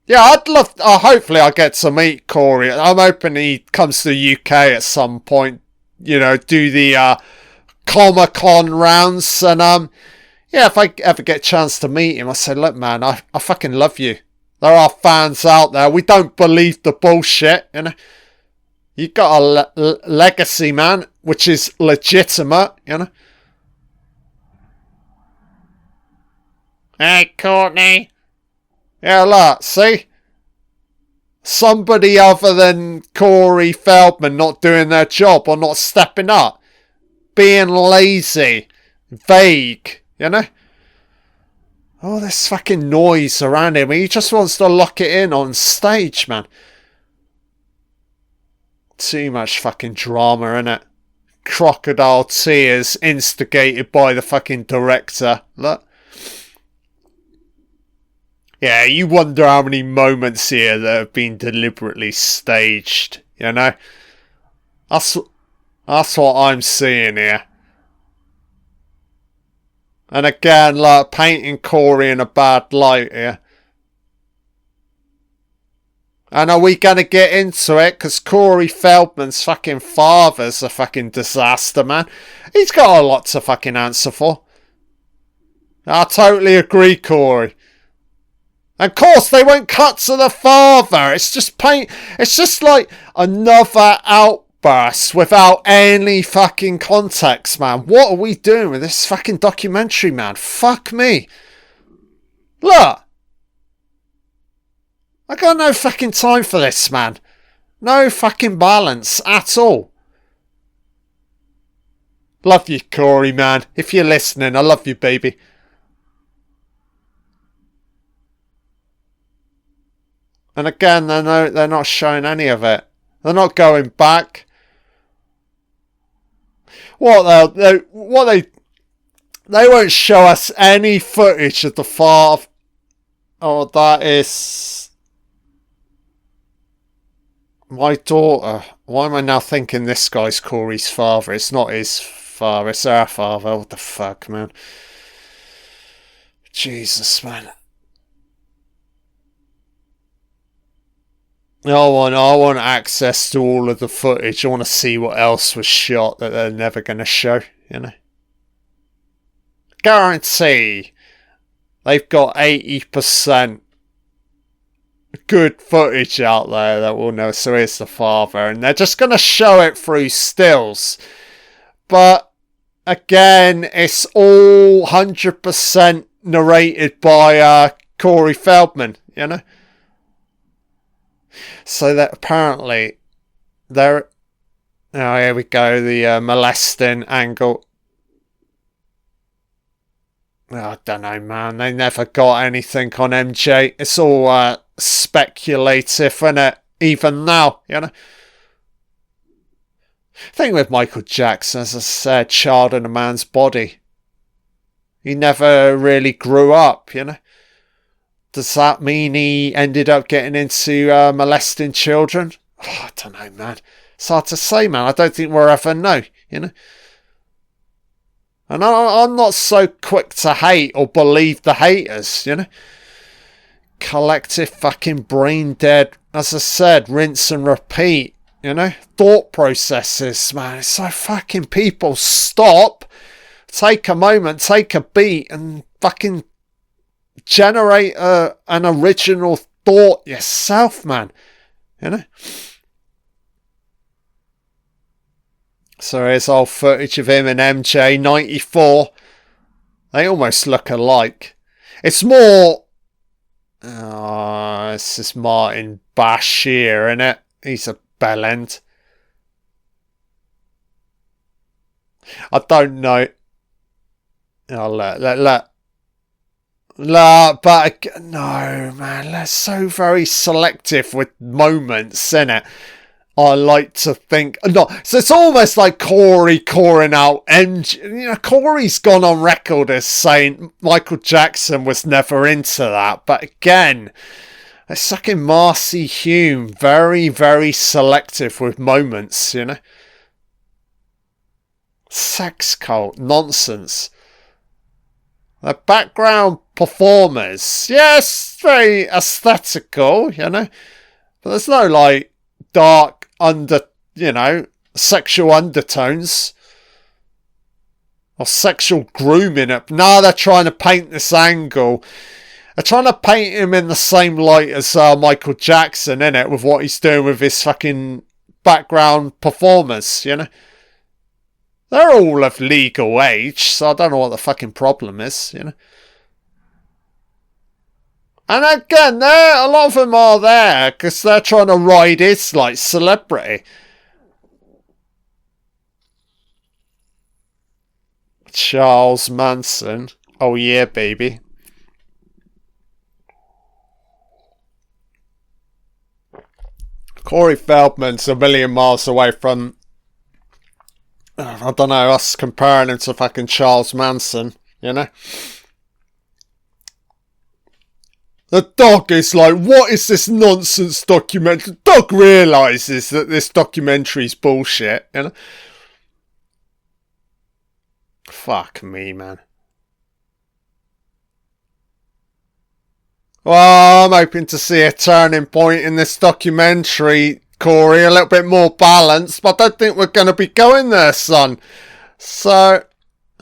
Yeah, I'd love... hopefully I'll get to meet Corey. I'm hoping he comes to the UK at some point. You know, do the Comic-Con rounds. And, yeah, if I ever get a chance to meet him, I say, look, man, I fucking love you. There are fans out there. We don't believe the bullshit, you know? You got a legacy, man, which is legitimate, you know? Hey, Courtney. Yeah, look, see? Somebody other than Corey Feldman not doing their job or not stepping up. Being lazy. Vague, you know? Oh, this fucking noise around him. He just wants to lock it in on stage, man. Too much fucking drama, innit? Crocodile tears instigated by the fucking director. Look. Yeah, you wonder how many moments here that have been deliberately staged, you know? That's what I'm seeing here. And again, like, painting Corey in a bad light here. And are we going to get into it? Because Corey Feldman's fucking father's a fucking disaster, man. He's got a lot to fucking answer for. I totally agree, Corey. And of course, they won't cut to the father. It's just It's just like another outburst without any fucking context, man. What are we doing with this fucking documentary, man? Fuck me. Look. I got no fucking time for this, man. No fucking balance at all. Love you, Corey, man. If you're listening, I love you, baby. And again, they're not showing any of it. They're not going back. They won't show us any footage of the father. Oh, that is my daughter. Why am I now thinking this guy's Corey's father? It's not his father, it's her father. What the fuck, man? Jesus, man. I want access to all of the footage. I want to see what else was shot that they're never going to show, you know. Guarantee they've got 80% good footage out there that we'll know, so here's the father, and they're just going to show it through stills. But again, it's all 100% narrated by Corey Feldman, you know. So that apparently they're... Oh, here we go, the molesting angle. Oh, I don't know, man. They never got anything on MJ. It's all speculative, innit? Even now, you know. Thing with Michael Jackson, as I said, child in a man's body. He never really grew up, you know. Does that mean he ended up getting into molesting children? Oh, I don't know, man. It's hard to say, man. I don't think we'll ever know, you know. And I'm not so quick to hate or believe the haters, you know. Collective fucking brain dead. As I said, rinse and repeat, you know. Thought processes, man. It's so fucking people stop. Take a moment, take a beat and fucking generate an original thought yourself, man. You know? So here's old footage of him and MJ, 94. They almost look alike. It's more... Oh, this is Martin Bashir, innit? He's a bellend. I don't know. Oh, look. But no, man, they're so very selective with moments, innit? I like to think no. So it's almost like Corey calling out MJ. You know, Corey's gone on record as saying Michael Jackson was never into that. But again, it's fucking Marcy Hume, very, very selective with moments, you know. Sex cult nonsense. The background performers, yes, very aesthetical, you know, but there's no like dark sexual undertones or sexual grooming up. Now they're trying to paint this angle. They're trying to paint him in the same light as Michael Jackson, innit, with what he's doing with his fucking background performers, you know. They're all of legal age, so I don't know what the fucking problem is, you know. And again, a lot of them are there because they're trying to ride his, like, celebrity. Charles Manson. Oh yeah, baby. Corey Feldman's a million miles away from... I don't know, us comparing him to fucking Charles Manson, you know? The dog is like, what is this nonsense documentary? The dog realises that this documentary's bullshit, you know? Fuck me, man. Well, I'm hoping to see a turning point in this documentary, Corey, a little bit more balanced, but I don't think we're going to be going there, son. So,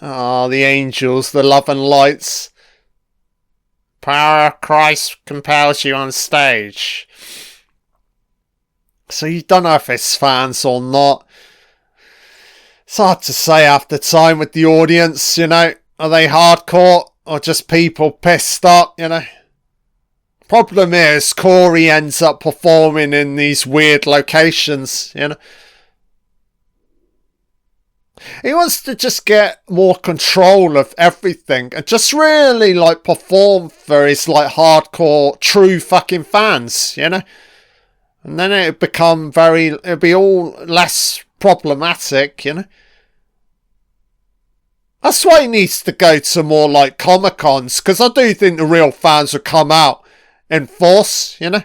the angels, the love and lights. Power of Christ compels you on stage. So you don't know if it's fans or not. It's hard to say after time with the audience, you know. Are they hardcore or just people pissed up, you know? Problem is, Corey ends up performing in these weird locations, you know. He wants to just get more control of everything and just really like perform for his like hardcore true fucking fans, you know? And then it'd be all less problematic, you know? That's why he needs to go to more like Comic-Cons, because I do think the real fans would come out in force, you know?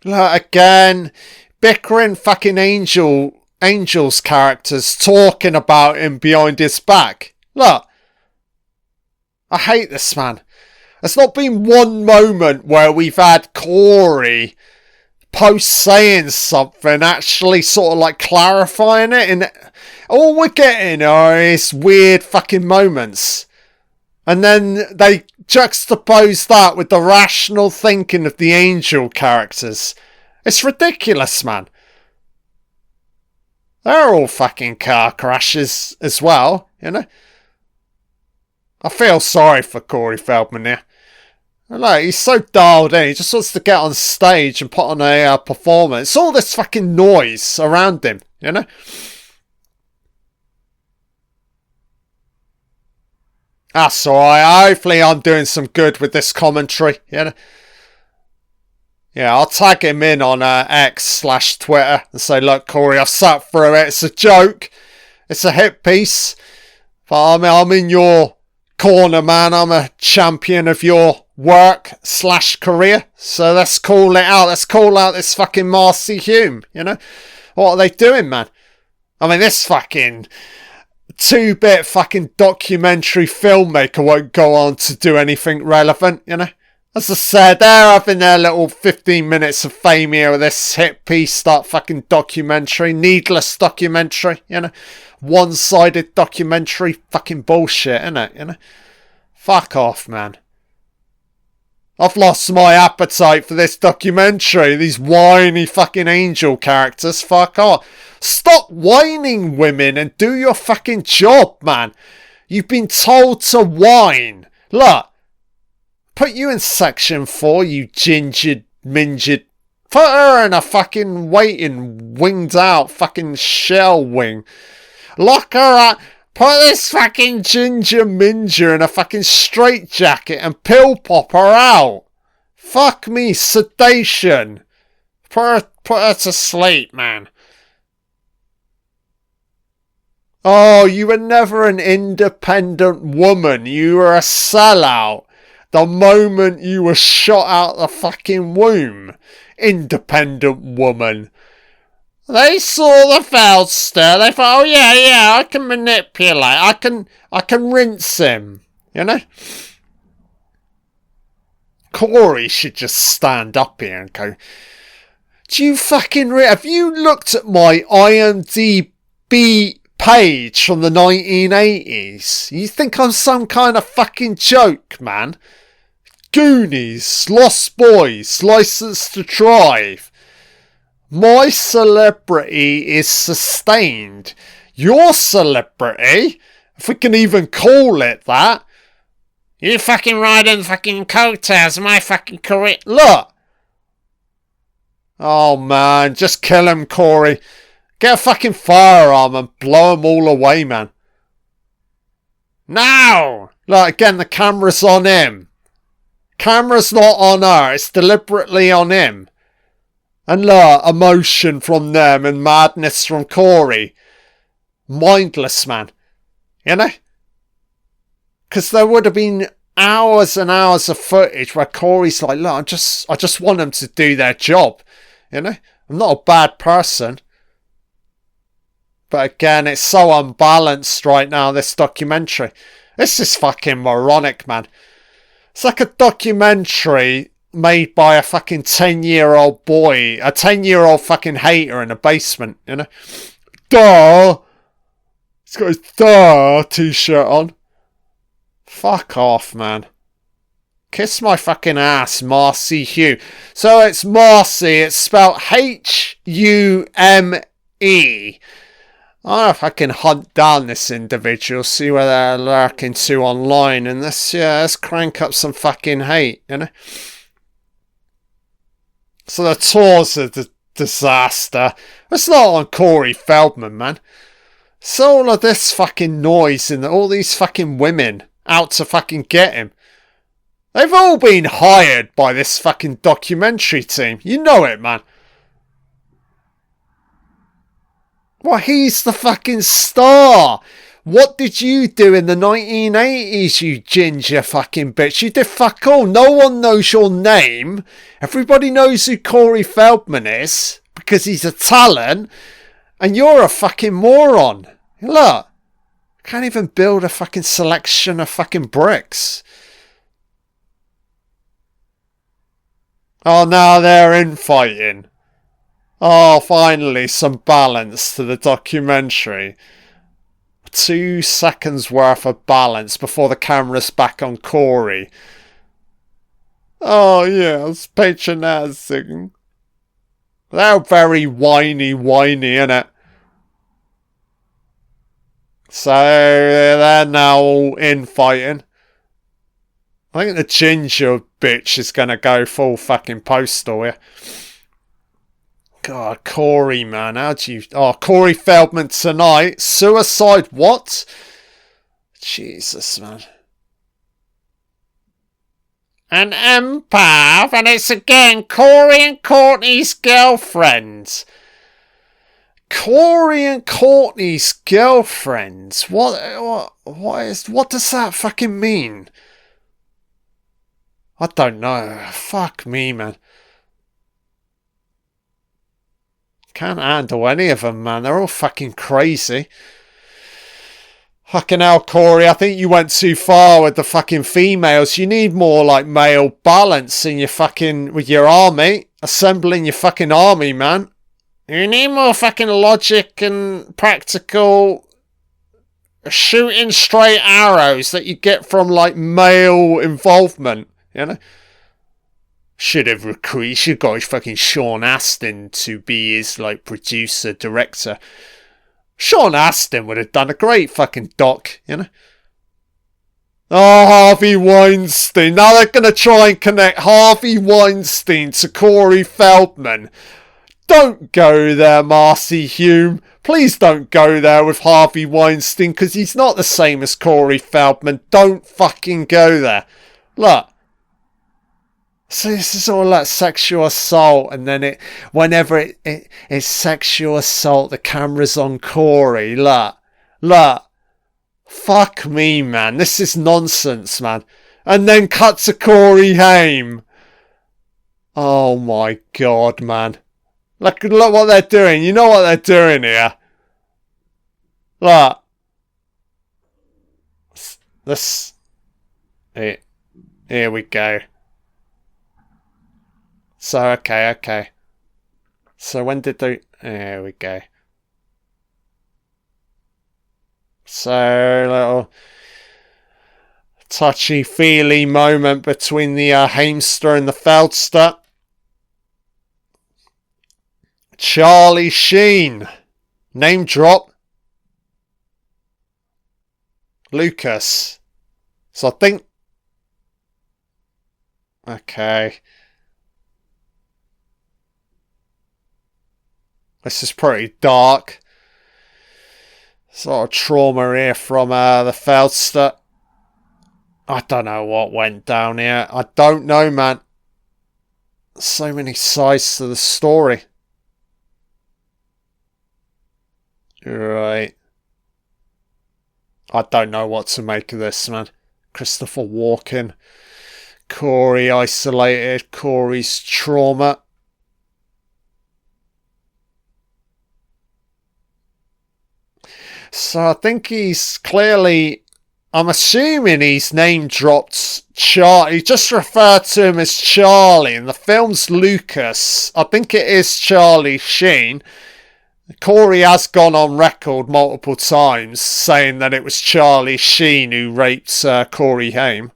Like, again, bickering fucking Angel's characters talking about him behind his back. Look, I hate this man. There's not been one moment where we've had Corey post saying something, actually sort of like clarifying it, and all we're getting are his weird fucking moments. And then they juxtapose that with the rational thinking of the Angel characters. It's ridiculous, man. They're all fucking car crashes as well, you know? I feel sorry for Corey Feldman here. Like, he's so dialed in. He just wants to get on stage and put on a performance. All this fucking noise around him, you know? That's alright. Hopefully I'm doing some good with this commentary, you know? Yeah, I'll tag him in on X/Twitter and say, look, Corey, I've sat through it. It's a joke. It's a hit piece. But I'm in your corner, man. I'm a champion of your work/career. So let's call it out. Let's call out this fucking Marcy Hume, you know? What are they doing, man? I mean, this fucking 2-bit fucking documentary filmmaker won't go on to do anything relevant, you know? As I said, they're having their little 15 minutes of fame here with this hit piece, that fucking documentary, needless documentary, you know? One-sided documentary, fucking bullshit, innit, you know? Fuck off, man. I've lost my appetite for this documentary. These whiny fucking Angel characters. Fuck off. Stop whining, women, and do your fucking job, man. You've been told to whine. Look. Put you in section 4, you gingered, mingered. Put her in a fucking waiting, winged out fucking shell wing. Lock her up. Put this fucking ginger minger in a fucking straitjacket and pill pop her out. Fuck me, sedation. Put her to sleep, man. Oh, you were never an independent woman. You were a sellout. The moment you were shot out the fucking womb. Independent woman. They saw the Feldster. They thought, oh yeah, I can manipulate. I can rinse him. You know? Corey should just stand up here and go, do you fucking... have you looked at my IMDb page from the 1980s? You think I'm some kind of fucking joke, man? Goonies, Lost Boys, License to Drive. My celebrity is sustained. Your celebrity, if we can even call it that. You fucking riding fucking coattails of my fucking career. Look. Oh man, just kill him, Corey. Get a fucking firearm and blow them all away, man. No! Look, again, the camera's on him. Camera's not on her. It's deliberately on him. And look, emotion from them and madness from Corey. Mindless, man. You know? Because there would have been hours and hours of footage where Corey's like, look, I just want them to do their job. You know? I'm not a bad person. But again, it's so unbalanced right now, this documentary. This is fucking moronic, man. It's like a documentary made by a fucking 10-year-old boy. A 10-year-old fucking hater in a basement, you know? Duh! He's got his duh t-shirt on. Fuck off, man. Kiss my fucking ass, Marcy Hume. So it's Marcy, it's spelled Hume. I fucking hunt down this individual, see where they're lurking to online, and let's crank up some fucking hate, you know? So the tours of the disaster. It's not on Corey Feldman, man. It's all of this fucking noise and all these fucking women out to fucking get him. They've all been hired by this fucking documentary team. You know it, man. Well, he's the fucking star. What did you do in the 1980s, you ginger fucking bitch? You did fuck all. No one knows your name. Everybody knows who Corey Feldman is because he's a talent. And you're a fucking moron. Look. Can't even build a fucking selection of fucking bricks. Oh, now they're infighting. Oh, finally some balance to the documentary. 2 seconds worth of balance before the camera's back on Corey. Oh, yes, patronising. They're very whiny, innit? So, they're now all infighting. I think the ginger bitch is going to go full fucking postal here. God, Corey, man, how'd you... Oh, Corey Feldman tonight. Suicide, what? Jesus, man. An empath, and it's again Corey and Courtney's girlfriends. Corey and Courtney's girlfriends? What does that fucking mean? I don't know. Fuck me, man. Can't handle any of them, man. They're all fucking crazy. Fucking hell, Corey. I think you went too far with the fucking females. You need more, like, male balance in your fucking... with your army. Assembling your fucking army, man. You need more fucking logic and practical... shooting straight arrows that you get from, like, male involvement. You know? Should have got fucking Sean Astin to be his, like, producer, director. Sean Astin would have done a great fucking doc, you know? Oh, Harvey Weinstein. Now they're going to try and connect Harvey Weinstein to Corey Feldman. Don't go there, Marcy Hume. Please don't go there with Harvey Weinstein, because he's not the same as Corey Feldman. Don't fucking go there. Look. So this is all like sexual assault, and then whenever it's sexual assault, the camera's on Corey. Look. Fuck me, man. This is nonsense, man. And then cut to Corey Haim. Oh my god, man. Look what they're doing. You know what they're doing here. Look. Here we go. So, okay. So when did they... There we go. So, little touchy-feely moment between the Hamster and the Feldster. Charlie Sheen. Name drop. Lucas. So I think... Okay. This is pretty dark. Sort of trauma here from the Feldster. I don't know what went down here. I don't know, man. So many sides to the story. Right. I don't know what to make of this, man. Christopher Walken. Corey isolated. Corey's trauma. So I think he's clearly... I'm assuming he's name dropped Charlie. He just referred to him as Charlie. And the film's Lucas. I think it is Charlie Sheen. Corey has gone on record multiple times saying that it was Charlie Sheen who raped Corey Haim.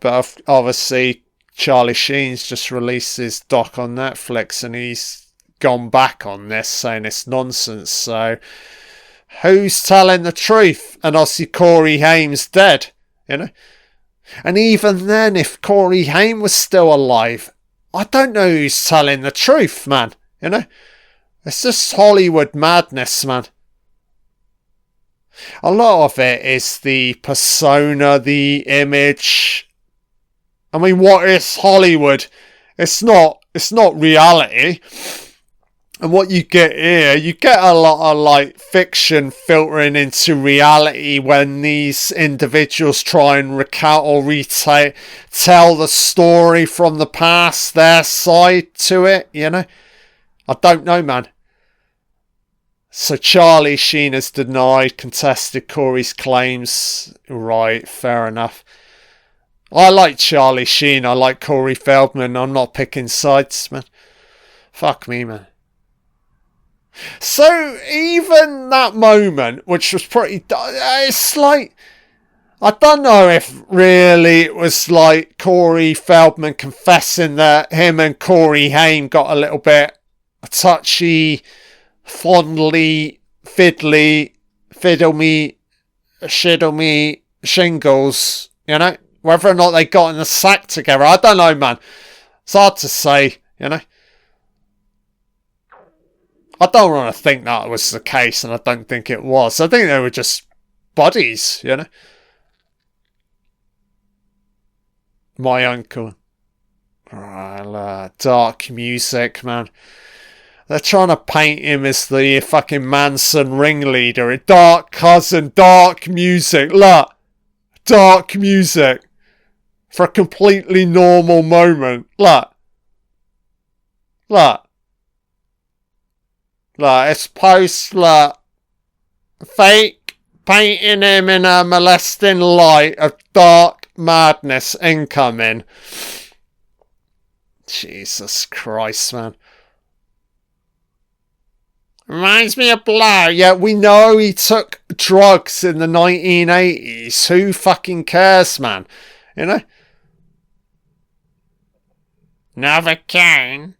But obviously Charlie Sheen's just released his doc on Netflix and he's gone back on this saying it's nonsense. So who's telling the truth? And obviously Corey Haim's dead, you know. And even then, if Corey Haim was still alive, I don't know who's telling the truth, man. You know? It's just Hollywood madness, man. A lot of it is the persona, the image. I mean, what is Hollywood? It's not reality. And what you get here, you get a lot of like fiction filtering into reality when these individuals try and recount or tell the story from the past, their side to it, you know? I don't know, man. So Charlie Sheen has denied, contested Corey's claims. Right, fair enough. I like Charlie Sheen, I like Corey Feldman, I'm not picking sides, man. Fuck me, man. So even that moment, which was pretty, it's like, I don't know if really it was like Corey Feldman confessing that him and Corey Haim got a little bit touchy, fondly, fiddle me, shingles, you know? Whether or not they got in the sack together, I don't know, man. It's hard to say, you know? I don't want to think that was the case, and I don't think it was. I think they were just buddies, you know? My uncle. Dark music, man. They're trying to paint him as the fucking Manson ringleader. Dark cousin, dark music. Look. Dark music. For a completely normal moment. Look. It's post, fake painting him in a molesting light of dark madness incoming. Jesus Christ, man. Reminds me of Blow. Yeah, we know he took drugs in the 1980s. Who fucking cares, man? You know? Novocaine.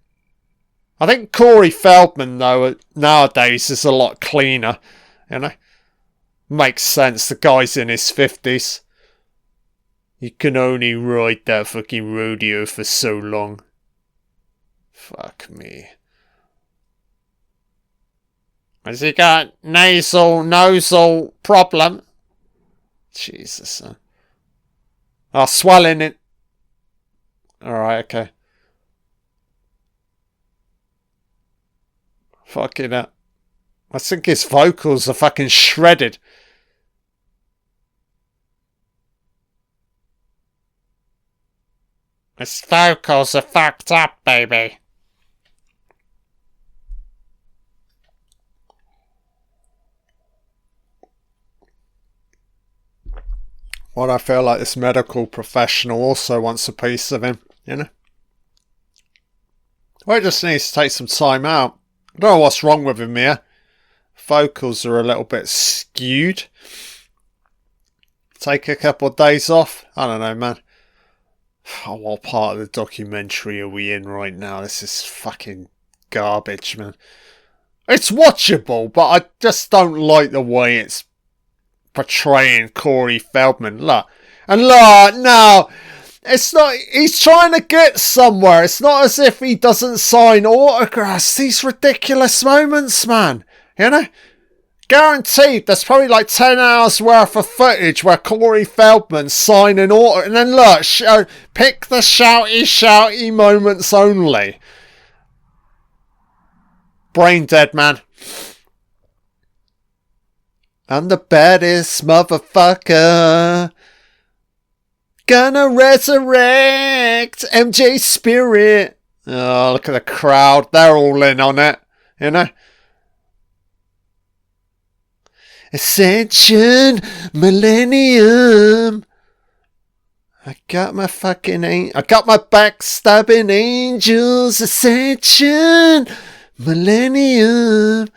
I think Corey Feldman, though, nowadays is a lot cleaner. You know? Makes sense. The guy's in his 50s. You can only ride that fucking rodeo for so long. Fuck me. Has he got nosal problem? Jesus. Swelling it. Alright, okay. Fucking hell. I think his vocals are fucking shredded. His vocals are fucked up, baby. Well, I feel like this medical professional also wants a piece of him, you know? Well, he just needs to take some time out. I don't know what's wrong with him here. Vocals are a little bit skewed. Take a couple of days off. I don't know, man. Oh, what part of the documentary are we in right now? This is fucking garbage, man. It's watchable, but I just don't like the way it's portraying Corey Feldman. Look. And look, now, it's not, he's trying to get somewhere. It's not as if he doesn't sign autographs. These ridiculous moments, man. You know? Guaranteed, there's probably like 10 hours worth of footage where Corey Feldman's signing autographs. And then look, pick the shouty moments only. Brain dead, man. I'm the baddest motherfucker. Gonna resurrect MJ's spirit. Oh, look at the crowd. They're all in on it. You know? Ascension Millennium. I got my backstabbing angels. Ascension Millennium.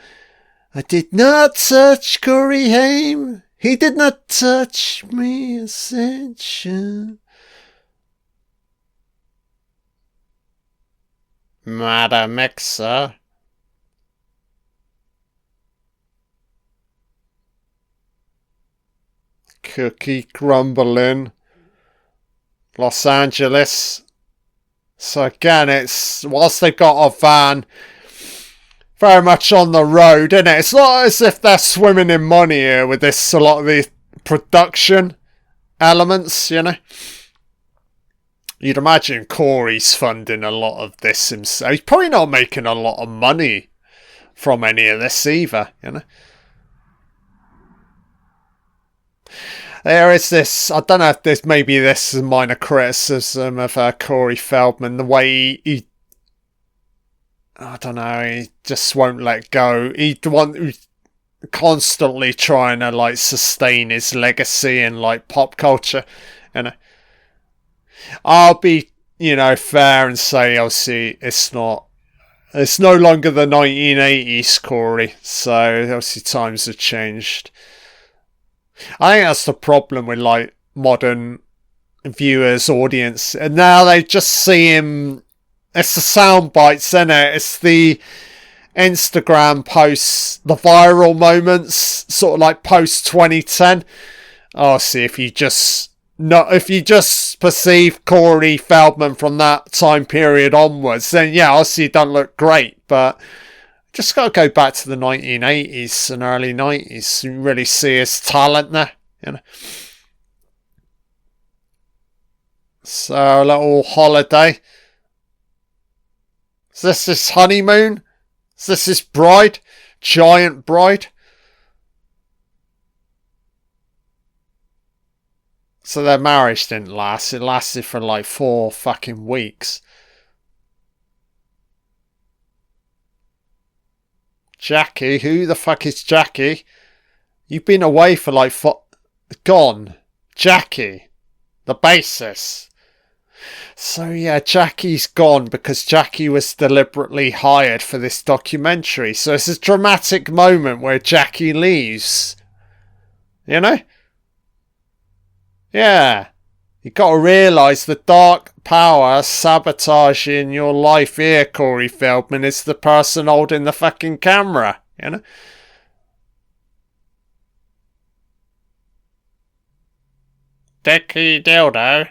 I did not touch Corey Haim. He did not touch me. Ascension. Madam Mixer. Cookie crumbling. Los Angeles. So again, it's whilst they've got a van very much on the road, isn't it? It's not as if they're swimming in money here with this, a lot of the production elements, you know. You'd imagine Corey's funding a lot of this himself. He's probably not making a lot of money from any of this either, you know. There is this, I don't know if this, maybe this is a minor criticism of Corey Feldman, the way he I don't know, he just won't let go. He's constantly trying to like sustain his legacy in like pop culture, you know. I'll be, you know, fair and say, obviously, it's no longer the 1980s Corey, so obviously times have changed. I think that's the problem with like modern viewers, audience, and now they just see him. It's the sound bites, isn't it? It's the Instagram posts, the viral moments, sort of like post 2010. Oh, see, if you just perceive Corey Feldman from that time period onwards, then yeah, obviously it don't look great, but just got to go back to the 1980s and early 90s and really see his talent there, you know. So, a little holiday. Is this his honeymoon? Is this his bride? Giant bride? So their marriage didn't last. It lasted for like 4 fucking weeks. Jackie? Who the fuck is Jackie? You've been away for like... Gone. Jackie. The bassist. So yeah, Jackie's gone because Jackie was deliberately hired for this documentary. So it's a dramatic moment where Jackie leaves. You know? Yeah. You got to realise the dark power sabotaging your life here, Corey Feldman, is the person holding the fucking camera, you know? Dicky dildo.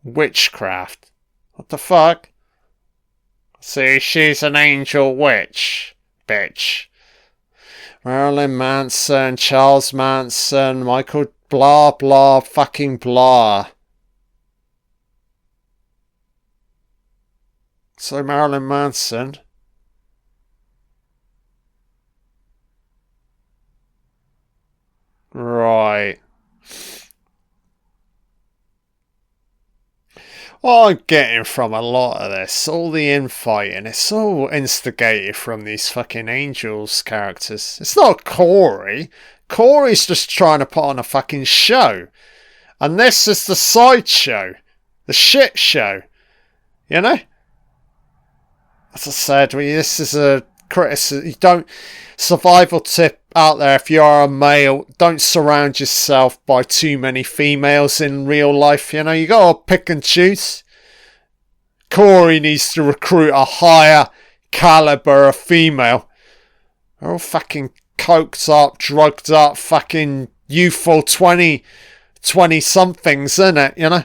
Witchcraft. What the fuck? See, she's an angel witch, bitch. Marilyn Manson, Charles Manson, Michael blah blah fucking blah. So Marilyn Manson. Right. What I'm getting from a lot of this, all the infighting, it's all instigated from these fucking Angels characters. It's not Corey. Corey's just trying to put on a fucking show. And this is the sideshow. The shit show. You know? As I said, this is a criticism. You don't... Survival tip out there, if you are a male, don't surround yourself by too many females in real life. You know, you gotta pick and choose. Corey needs to recruit a higher caliber of female. They're all fucking coked up, drugged up, fucking youthful 20 somethings, isn't it, you know?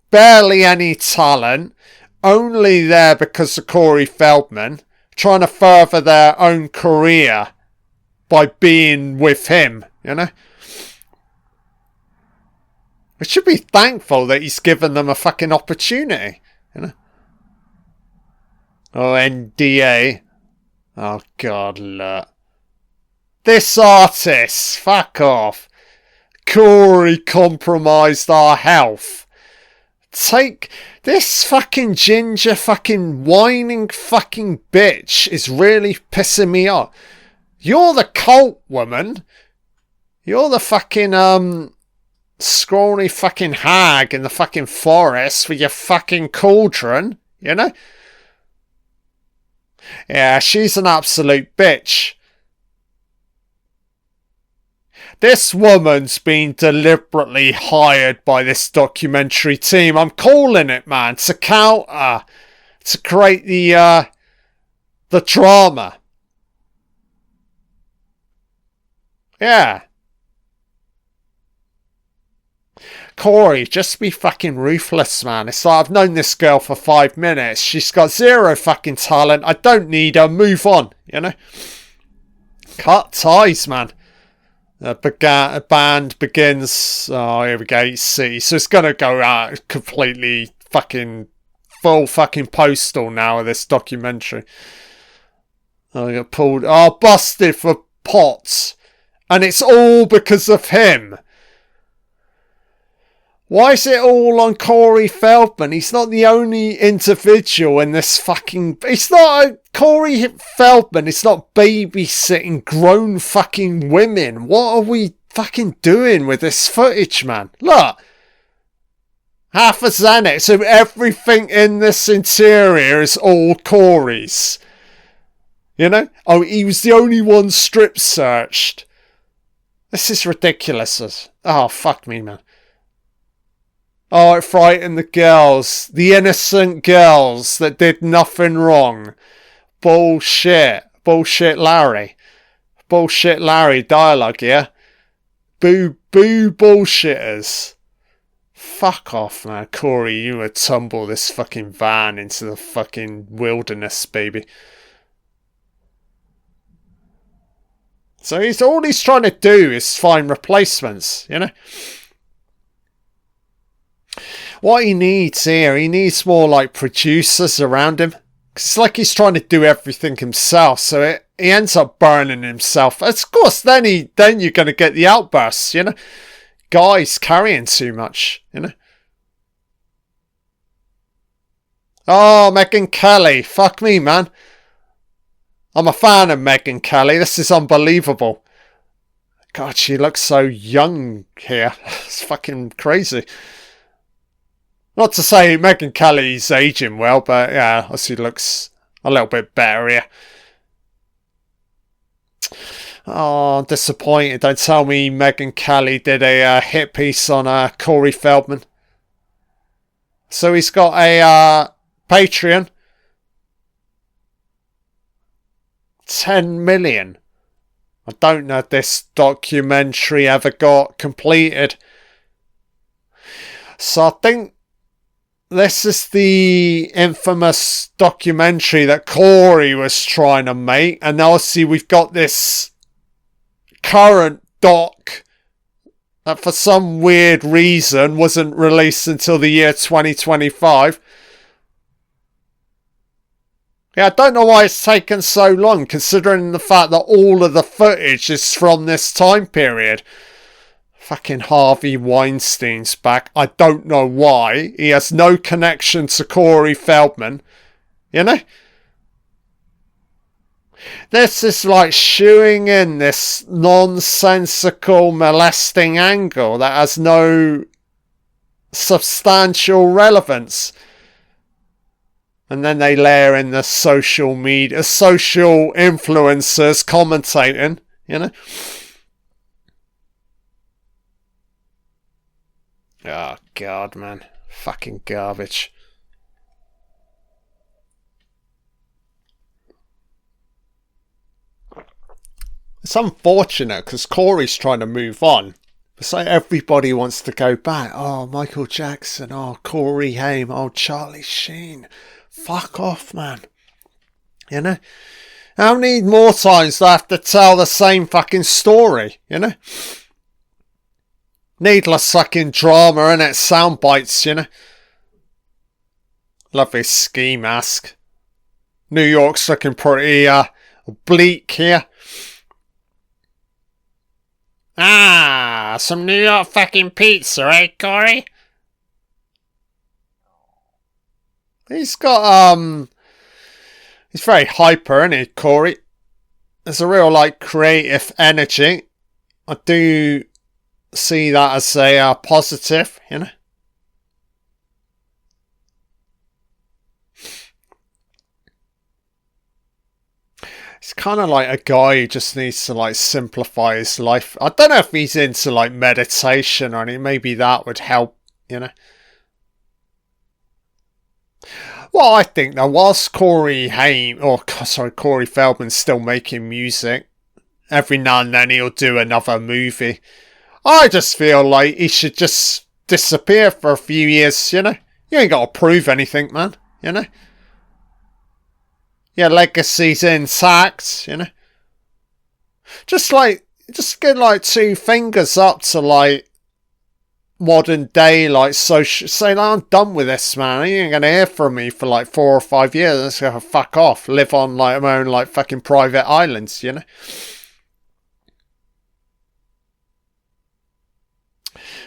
Barely any talent, only there because of Corey Feldman, trying to further their own career by being with him, you know? We should be thankful that he's given them a fucking opportunity, you know? Oh, NDA. Oh, God, look. This artist, fuck off. Corey compromised our health. Take this fucking ginger fucking whining fucking bitch is really pissing me off. You're the cult woman. You're the fucking scrawny fucking hag in the fucking forest with your fucking cauldron, you know? Yeah, she's an absolute bitch. This woman's been deliberately hired by this documentary team. I'm calling it, man, to counter, to create the drama. Yeah. Corey, just be fucking ruthless, man. It's like, I've known this girl for 5 minutes. She's got zero fucking talent. I don't need her. Move on, you know? Cut ties, man. A band begins. Oh, here we go. See, so it's gonna go out completely fucking full fucking postal now with this documentary. Oh, I got pulled. Oh, busted for pots, and it's all because of him. Why is it all on Corey Feldman? He's not the only individual in this fucking... It's not Corey Feldman. It's not babysitting grown fucking women. What are we fucking doing with this footage, man? Look. Half a Xanax. So everything in this interior is all Corey's. You know? Oh, he was the only one strip searched. This is ridiculous. Oh, fuck me, man. Oh, it frightened the girls. The innocent girls that did nothing wrong. Bullshit. Bullshit Larry. Bullshit Larry dialogue, yeah? Boo bullshitters. Fuck off, man. Corey, you would tumble this fucking van into the fucking wilderness, baby. So all he's trying to do is find replacements, you know? What he needs here, he needs more like producers around him. Cause it's like he's trying to do everything himself, so he ends up burning himself. Of course, then you're going to get the outbursts, you know. Guys carrying too much, you know. Oh, Megyn Kelly, fuck me, man. I'm a fan of Megyn Kelly. This is unbelievable. God, she looks so young here. It's fucking crazy. Not to say Megyn Kelly's aging well, but yeah, she looks a little bit better here. Oh, I'm disappointed. Don't tell me Megyn Kelly did a hit piece on Corey Feldman. So he's got a Patreon. 10 million. I don't know if this documentary ever got completed. So I think this is the infamous documentary that Corey was trying to make. And obviously we've got this current doc that for some weird reason wasn't released until the year 2025. Yeah, I don't know why it's taken so long, considering the fact that all of the footage is from this time period. Fucking Harvey Weinstein's back. I don't know why. He has no connection to Corey Feldman. You know? This is like shooing in this nonsensical molesting angle that has no substantial relevance. And then they layer in the social media, social influencers commentating, you know? Oh, God, man. Fucking garbage. It's unfortunate because Corey's trying to move on. It's like everybody wants to go back. Oh, Michael Jackson. Oh, Corey Haim. Oh, Charlie Sheen. Fuck off, man. You know? How many more times do I have to tell the same fucking story? You know? Needless fucking drama, innit? Sound bites, you know? Love his ski mask. New York's looking pretty bleak here. Ah, some New York fucking pizza, eh, Corey? He's got, he's very hyper, isn't he, Corey? There's a real, like, creative energy. I do see that as a positive, you know? It's kind of like a guy who just needs to, like, simplify his life. I don't know if he's into, like, meditation or anything. Maybe that would help, you know? Well, I think that whilst Corey Feldman's still making music, every now and then he'll do another movie. I just feel like he should just disappear for a few years, you know. You ain't got to prove anything, man, you know. Your legacy's intact, you know. Just get like 2 fingers up to like modern day, like social. Say, like, I'm done with this, man. You ain't gonna hear from me for like 4 or 5 years. I'm just gonna fuck off, live on like my own like fucking private islands, you know.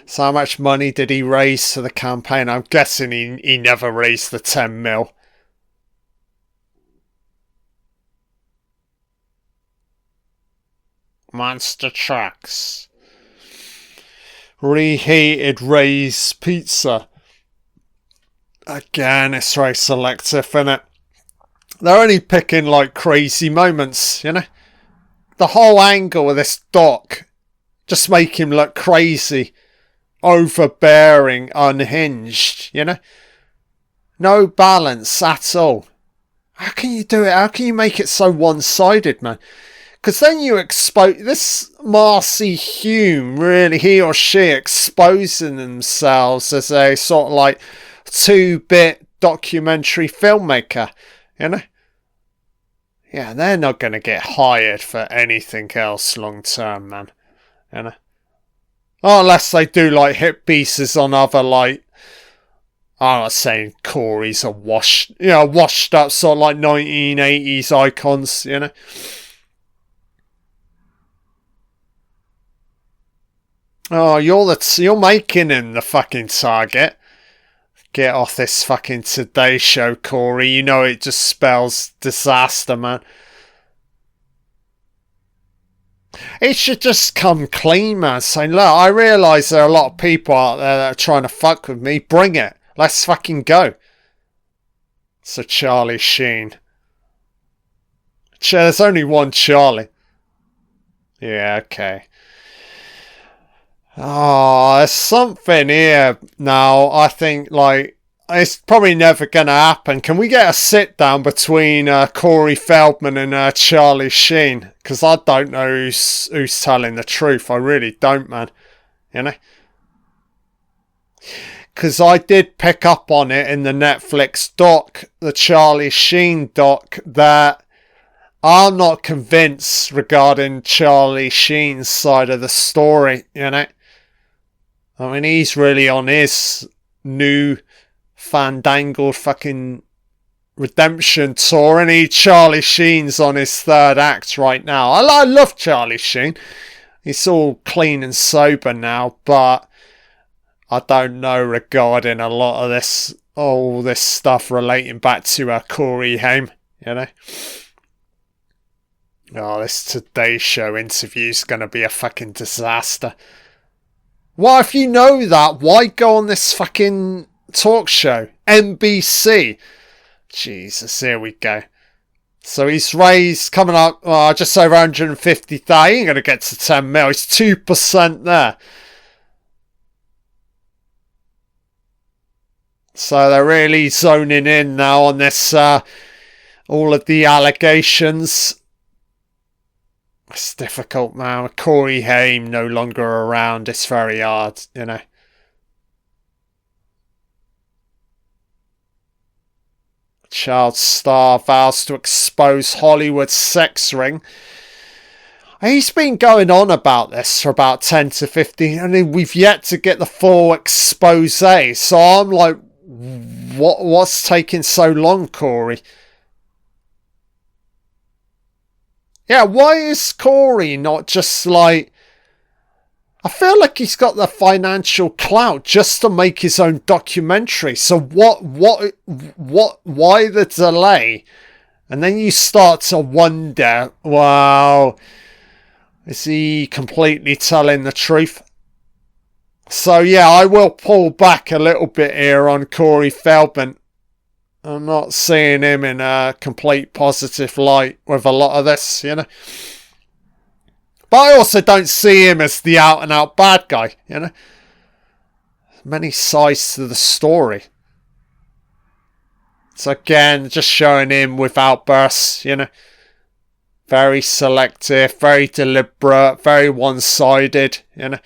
So how much money did he raise for the campaign? I'm guessing he never raised the 10 mil. Monster trucks. Reheated raised pizza. Again, it's very selective, innit? They're only picking like crazy moments, you know? The whole angle of this doc just make him look crazy, overbearing, unhinged, you know? No balance at all. How can you do it? How can you make it so one-sided, man? Because then you expose this Marcy Hume, really, he or she exposing themselves as a sort of like 2-bit documentary filmmaker, you know? Yeah, they're not going to get hired for anything else long term, man, you know? Oh, unless they do like hit pieces on other like, I'm not saying Corey's a washed up sort of like 1980s icons, you know? Oh, you're making him the fucking target. Get off this fucking Today Show, Corey. You know it just spells disaster, man. It should just come clean, man. Saying, look, I realise there are a lot of people out there that are trying to fuck with me. Bring it. Let's fucking go. So Charlie Sheen. There's only one Charlie. Yeah, okay. Oh, there's something here now. I think, like, it's probably never going to happen. Can we get a sit down between Corey Feldman and Charlie Sheen? Because I don't know who's telling the truth. I really don't, man. You know? Because I did pick up on it in the Netflix doc, the Charlie Sheen doc, that I'm not convinced regarding Charlie Sheen's side of the story, you know? I mean, he's really on his new fandangled fucking redemption tour, and Charlie Sheen's on his 3rd act right now. I love Charlie Sheen. He's all clean and sober now, but I don't know regarding a lot of this, all this stuff relating back to Corey Haim, you know? Oh, this Today Show interview's gonna be a fucking disaster. Well, if you know that, why go on this fucking talk show? NBC. Jesus, here we go. So he's raised, coming up, just over 150,000. He ain't going to get to 10 mil. He's 2% there. So they're really zoning in now on this, all of the allegations. It's difficult, man. Corey Haim no longer around. It's very hard, you know. Child star vows to expose Hollywood sex ring. He's been going on about this for about 10 to 15, and we've yet to get the full expose. So I'm like, what's taking so long, Corey? Yeah, why is Corey not just like... I feel like he's got the financial clout just to make his own documentary. So why the delay? And then you start to wonder, wow, is he completely telling the truth? So yeah, I will pull back a little bit here on Corey Feldman. I'm not seeing him in a complete positive light with a lot of this, you know. But I also don't see him as the out-and-out bad guy, you know. Many sides to the story. So again, just showing him with outbursts, you know. Very selective, very deliberate, very one-sided, you know.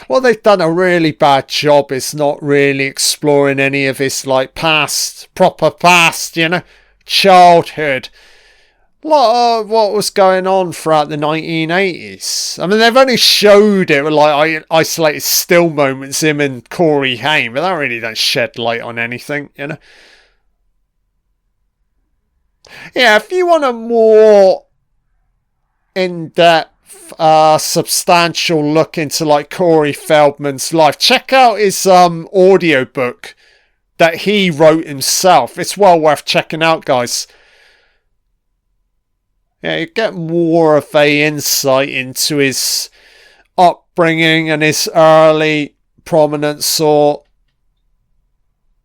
What they've done a really bad job is not really exploring any of his like past, proper past, you know, childhood. A lot of what was going on throughout the 1980s. I mean, they've only showed it with like isolated still moments, him and Corey Haim, but that really don't shed light on anything, you know. Yeah, if you want a more in-depth, substantial look into like Corey Feldman's life, check out his audiobook that he wrote himself. It's well worth checking out, guys. Yeah, you get more of a insight into his upbringing and his early prominence or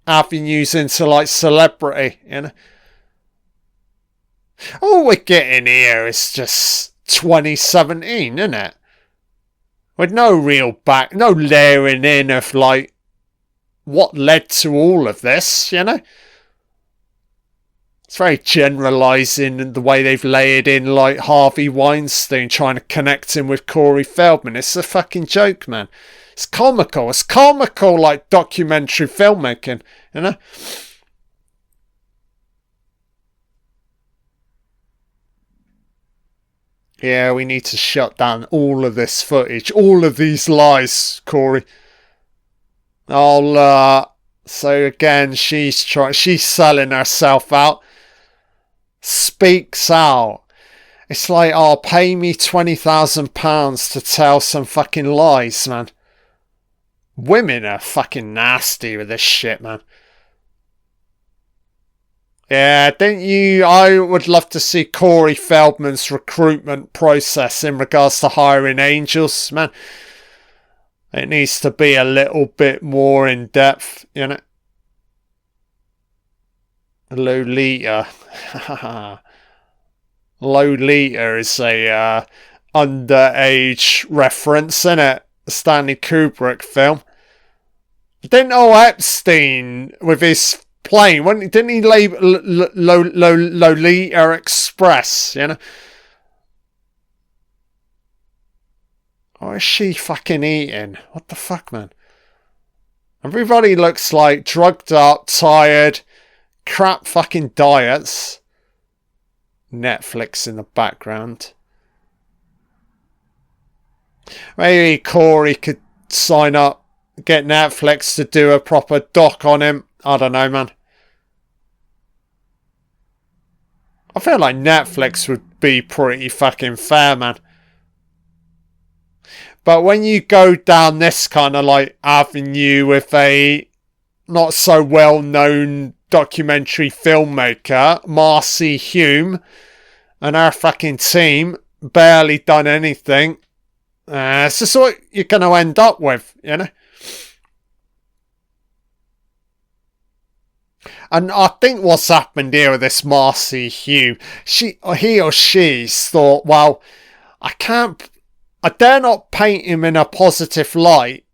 avenues into like celebrity, you know. All we're getting here is just 2017, isn't it? With no real no layering in of like what led to all of this, you know. It's very generalising in the way they've layered in like Harvey Weinstein trying to connect him with Corey Feldman. It's a fucking joke, man. It's comical. It's comical like documentary filmmaking, you know. Yeah, we need to shut down all of this footage, all of these lies, Corey. So again, she's selling herself out. Speaks out. It's like, oh, pay me £20,000 to tell some fucking lies, man. Women are fucking nasty with this shit, man. Yeah, didn't you? I would love to see Corey Feldman's recruitment process in regards to hiring angels, man. It needs to be a little bit more in depth, you know. Lolita. Lolita is a underage reference, isn't it? A Stanley Kubrick film. Didn't Epstein with his plane, didn't he label Lolita Express, you know? What is she fucking eating? What the fuck, man? Everybody looks like drugged up, tired, crap fucking diets. Netflix in the background. Maybe Corey could sign up, get Netflix to do a proper doc on him. I don't know, man. I feel like Netflix would be pretty fucking fair, man. But when you go down this kind of like avenue with a not so well known documentary filmmaker, Marcy Hume, and our fucking team barely done anything, it's just what you're going to end up with, you know? And I think what's happened here with this Marcy Hume, he or she's thought, well, I dare not paint him in a positive light.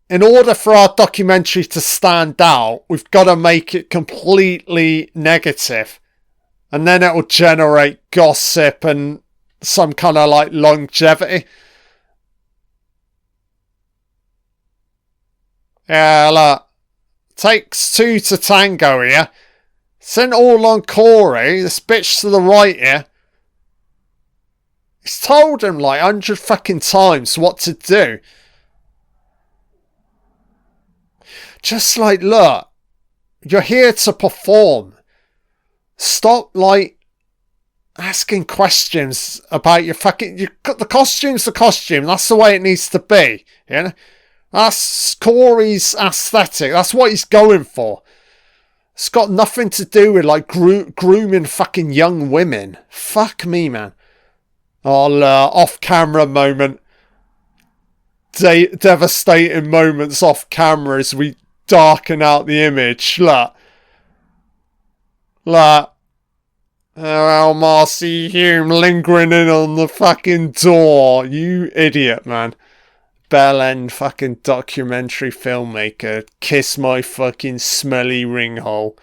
In order for our documentary to stand out, we've got to make it completely negative. And then it'll generate gossip and some kind of like longevity. Yeah, look. Takes two to tango here. Sent all on Corey, this bitch to the right here. He's told him like 100 fucking times what to do. Just like, look, you're here to perform. Stop like asking questions about your fucking... the costume's the costume. That's the way it needs to be. You know? That's Corey's aesthetic. That's what he's going for. It's got nothing to do with like grooming fucking young women. Fuck me, man. Off-camera moment. Devastating moments off camera as we darken out the image. Look. Oh, Marcy Hume lingering in on the fucking door. You idiot, man. Bell End fucking documentary filmmaker. Kiss my fucking smelly ringhole.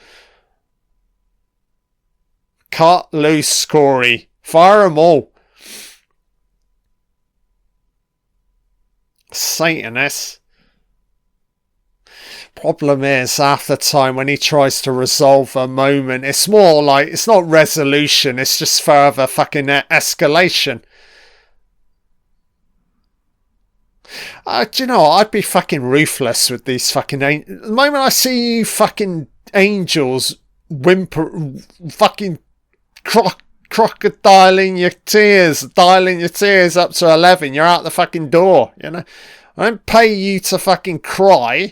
Cut loose, Corey. Fire them all. Satanist. Problem is, half the time when he tries to resolve a moment, it's more like, it's not resolution, it's just further fucking escalation. Do you know, I'd be fucking ruthless with these fucking... The moment I see you fucking angels whimper... fucking crocodiling your tears, dialing your tears up to 11, you're out the fucking door, you know? I don't pay you to fucking cry.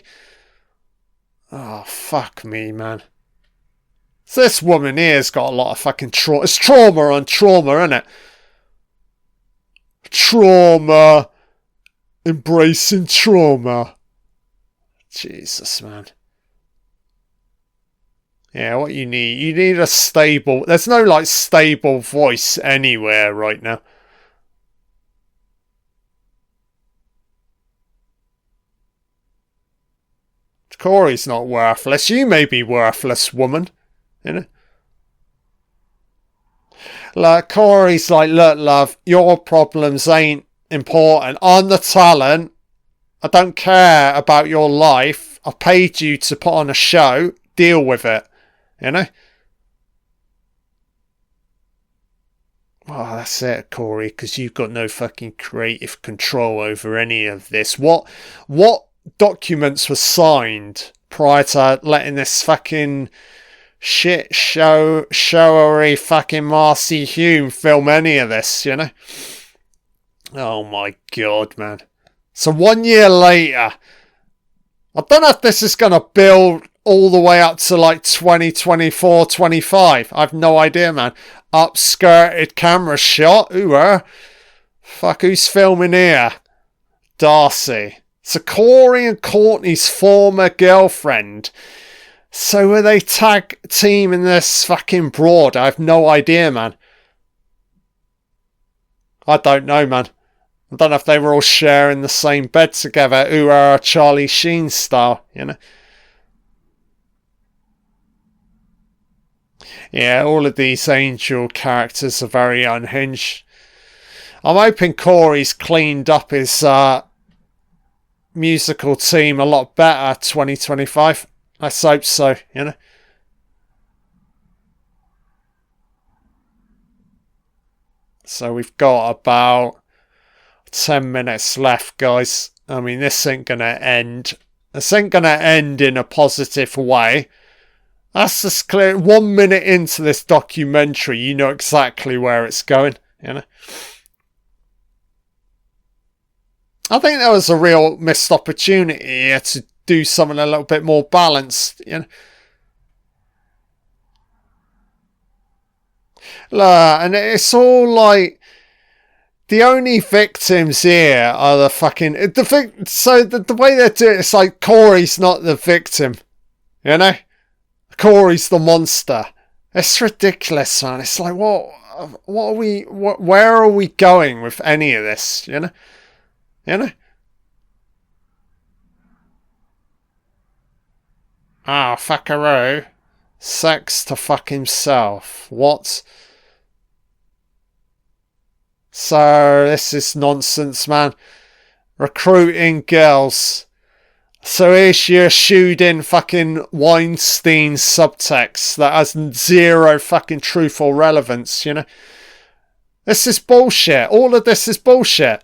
Oh, fuck me, man. So this woman here's got a lot of fucking trauma. It's trauma on trauma, isn't it? Trauma. Embracing trauma. Jesus, man. Yeah, what you need a stable... There's no, like, stable voice anywhere right now. Corey's not worthless. You may be worthless, woman. You know? Like, Corey's like, look, love, your problems ain't important. I'm the talent. I don't care about your life. I paid you to put on a show. Deal with it. You know? Well, that's it, Corey, because you've got no fucking creative control over any of this. What documents were signed prior to letting this fucking shit showery fucking Marcy Hume film any of this, you know? Oh my god, man. So 1 year later, I don't know if this is going to build all the way up to like 2024, 25. I've no idea, man. Upskirted camera shot. Ooh, fuck, who's filming here? Darcy. So Corey and Courtney's former girlfriend. So were they tag team in this fucking broad? I have no idea, man. I don't know, man. I don't know if they were all sharing the same bed together. Ooh, Charlie Sheen style, you know. Yeah, all of these angel characters are very unhinged. I'm hoping Corey's cleaned up his musical team a lot better 2025. I hope so, you know. So we've got about 10 minutes left, guys. I mean, this ain't gonna end. This ain't gonna end in a positive way. That's just clear. 1 minute into this documentary, you know exactly where it's going, you know. I think there was a real missed opportunity here to do something a little bit more balanced, you know. And it's all like the only victims here are the fucking the way they do it, it's like Corey's not the victim, you know. Corey's the monster. It's ridiculous, man. It's like what are we? Where are we going with any of this? You know. You know? Ah, fuckaroo. Sex to fuck himself. What? So, this is nonsense, man. Recruiting girls. So here's your shoed-in fucking Weinstein subtext that has zero fucking truth or relevance, you know? This is bullshit. All of this is bullshit.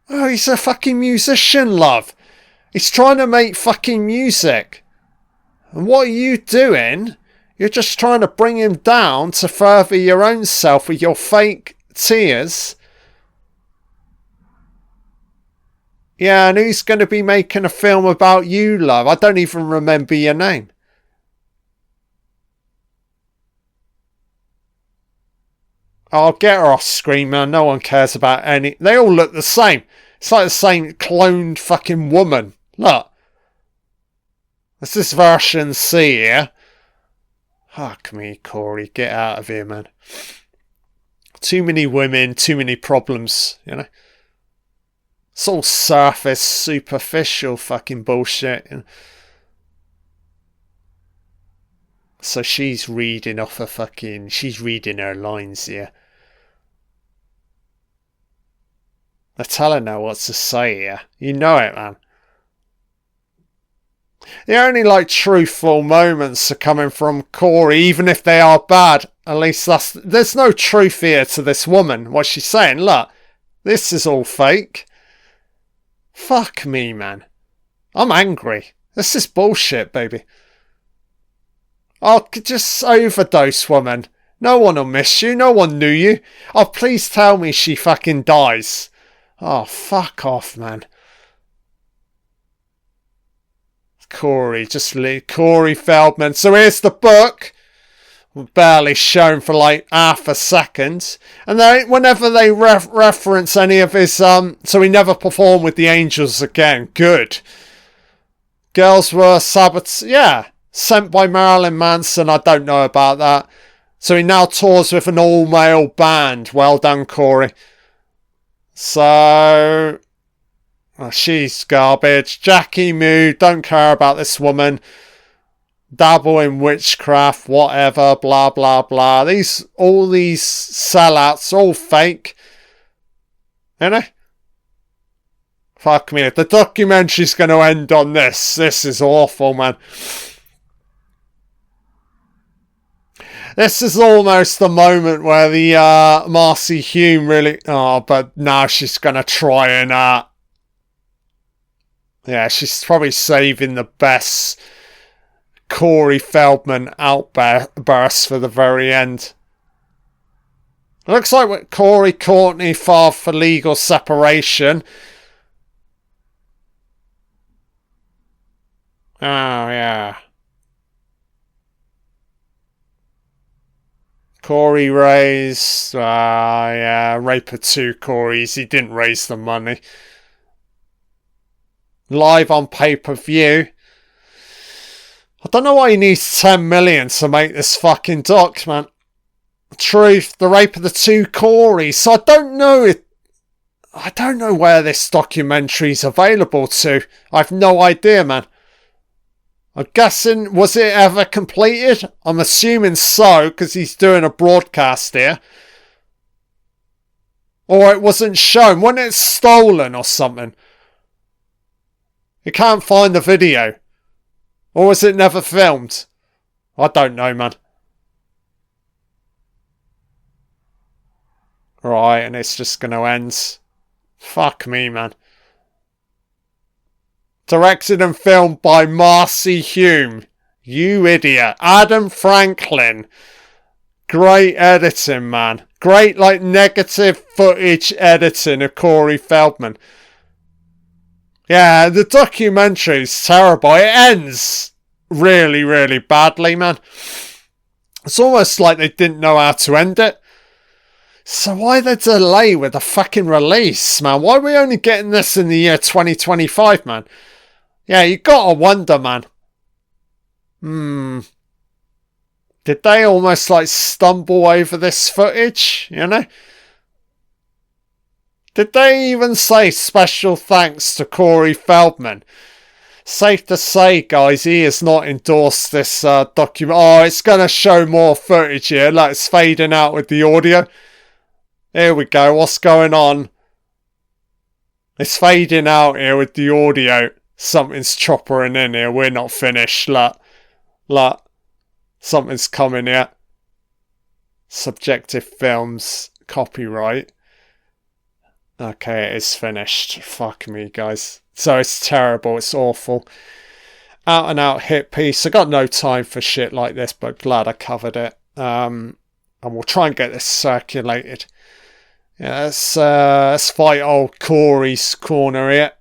Oh, he's a fucking musician, love. He's trying to make fucking music. And what are you doing? You're just trying to bring him down to further your own self with your fake tears. Yeah, and who's going to be making a film about you, love? I don't even remember your name. I'll get her off screen, man. No one cares about any... They all look the same. It's like the same cloned fucking woman. Look. It's this version C here. Fuck me, Corey. Get out of here, man. Too many women, too many problems, you know. It's all surface, superficial fucking bullshit. So she's reading off her fucking... She's reading her lines here. They're telling her what to say here. You know it, man. The only, like, truthful moments are coming from Corey, even if they are bad. At least there's no truth here to this woman. What she's saying, look, this is all fake. Fuck me, man. I'm angry. This is bullshit, baby. Oh, just overdose, woman. No one will miss you. No one knew you. Oh, please tell me she fucking dies. Oh, fuck off, man. Corey, just leave. Corey Feldman. So here's the book. Barely shown for like half a second. And whenever they reference any of his... So he never performed with the Angels again. Good. Girls were sent by Marilyn Manson. I don't know about that. So he now tours with an all-male band. Well done, Corey. So... Oh, she's garbage. Jackie Moo, don't care about this woman. Dabble in witchcraft, whatever, blah, blah, blah. All these sellouts, all fake. You know? Fuck me. The documentary's going to end on this. This is awful, man. This is almost the moment where the Marcy Hume really... Oh, but now she's going to try and... Yeah, she's probably saving the best Corey Feldman outburst for the very end. Looks like with Corey Courtney filed for legal separation. Oh, yeah. Corey raised... rape of 2 Corys. He didn't raise the money. Live on pay-per-view. I don't know why he needs 10 million to make this fucking doc, man. Truth, the rape of the 2 Corys. So I don't know where this documentary's available to. I've no idea, man. I'm guessing, was it ever completed? I'm assuming so, because he's doing a broadcast here. Or it wasn't shown. Wasn't it stolen or something? You can't find the video. Or was it never filmed? I don't know, man. Right, and it's just going to end. Fuck me, man. Directed and filmed by Marcy Hume. You idiot. Adam Franklin. Great editing, man. Great, like, negative footage editing of Corey Feldman. Yeah, the documentary's terrible. It ends really, really badly, man. It's almost like they didn't know how to end it. So why the delay with the fucking release, man? Why are we only getting this in the year 2025, man? Yeah, you gotta wonder, man. Did they almost like stumble over this footage, you know? Did they even say special thanks to Corey Feldman? Safe to say, guys, he has not endorsed this document. Oh, it's going to show more footage here. Like, it's fading out with the audio. Here we go. What's going on? It's fading out here with the audio. Something's choppering in here. We're not finished. Look. Something's coming here. Subjective Films. Copyright. Okay, it is finished. Fuck me, guys. So it's terrible. It's awful. Out and out hit piece. I got no time for shit like this, but glad I covered it. And we'll try and get this circulated. Yeah, let's fight old Corey's corner here.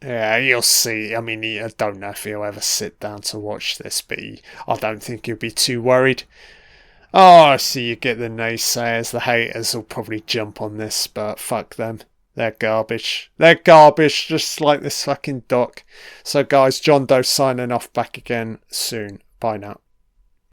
Yeah, you'll see. I mean, I don't know if he'll ever sit down to watch this, but I don't think he'll be too worried. Oh, I see you get the naysayers. The haters will probably jump on this, but fuck them. They're garbage. They're garbage, just like this fucking doc. So guys, John Doe signing off, back again soon. Bye now.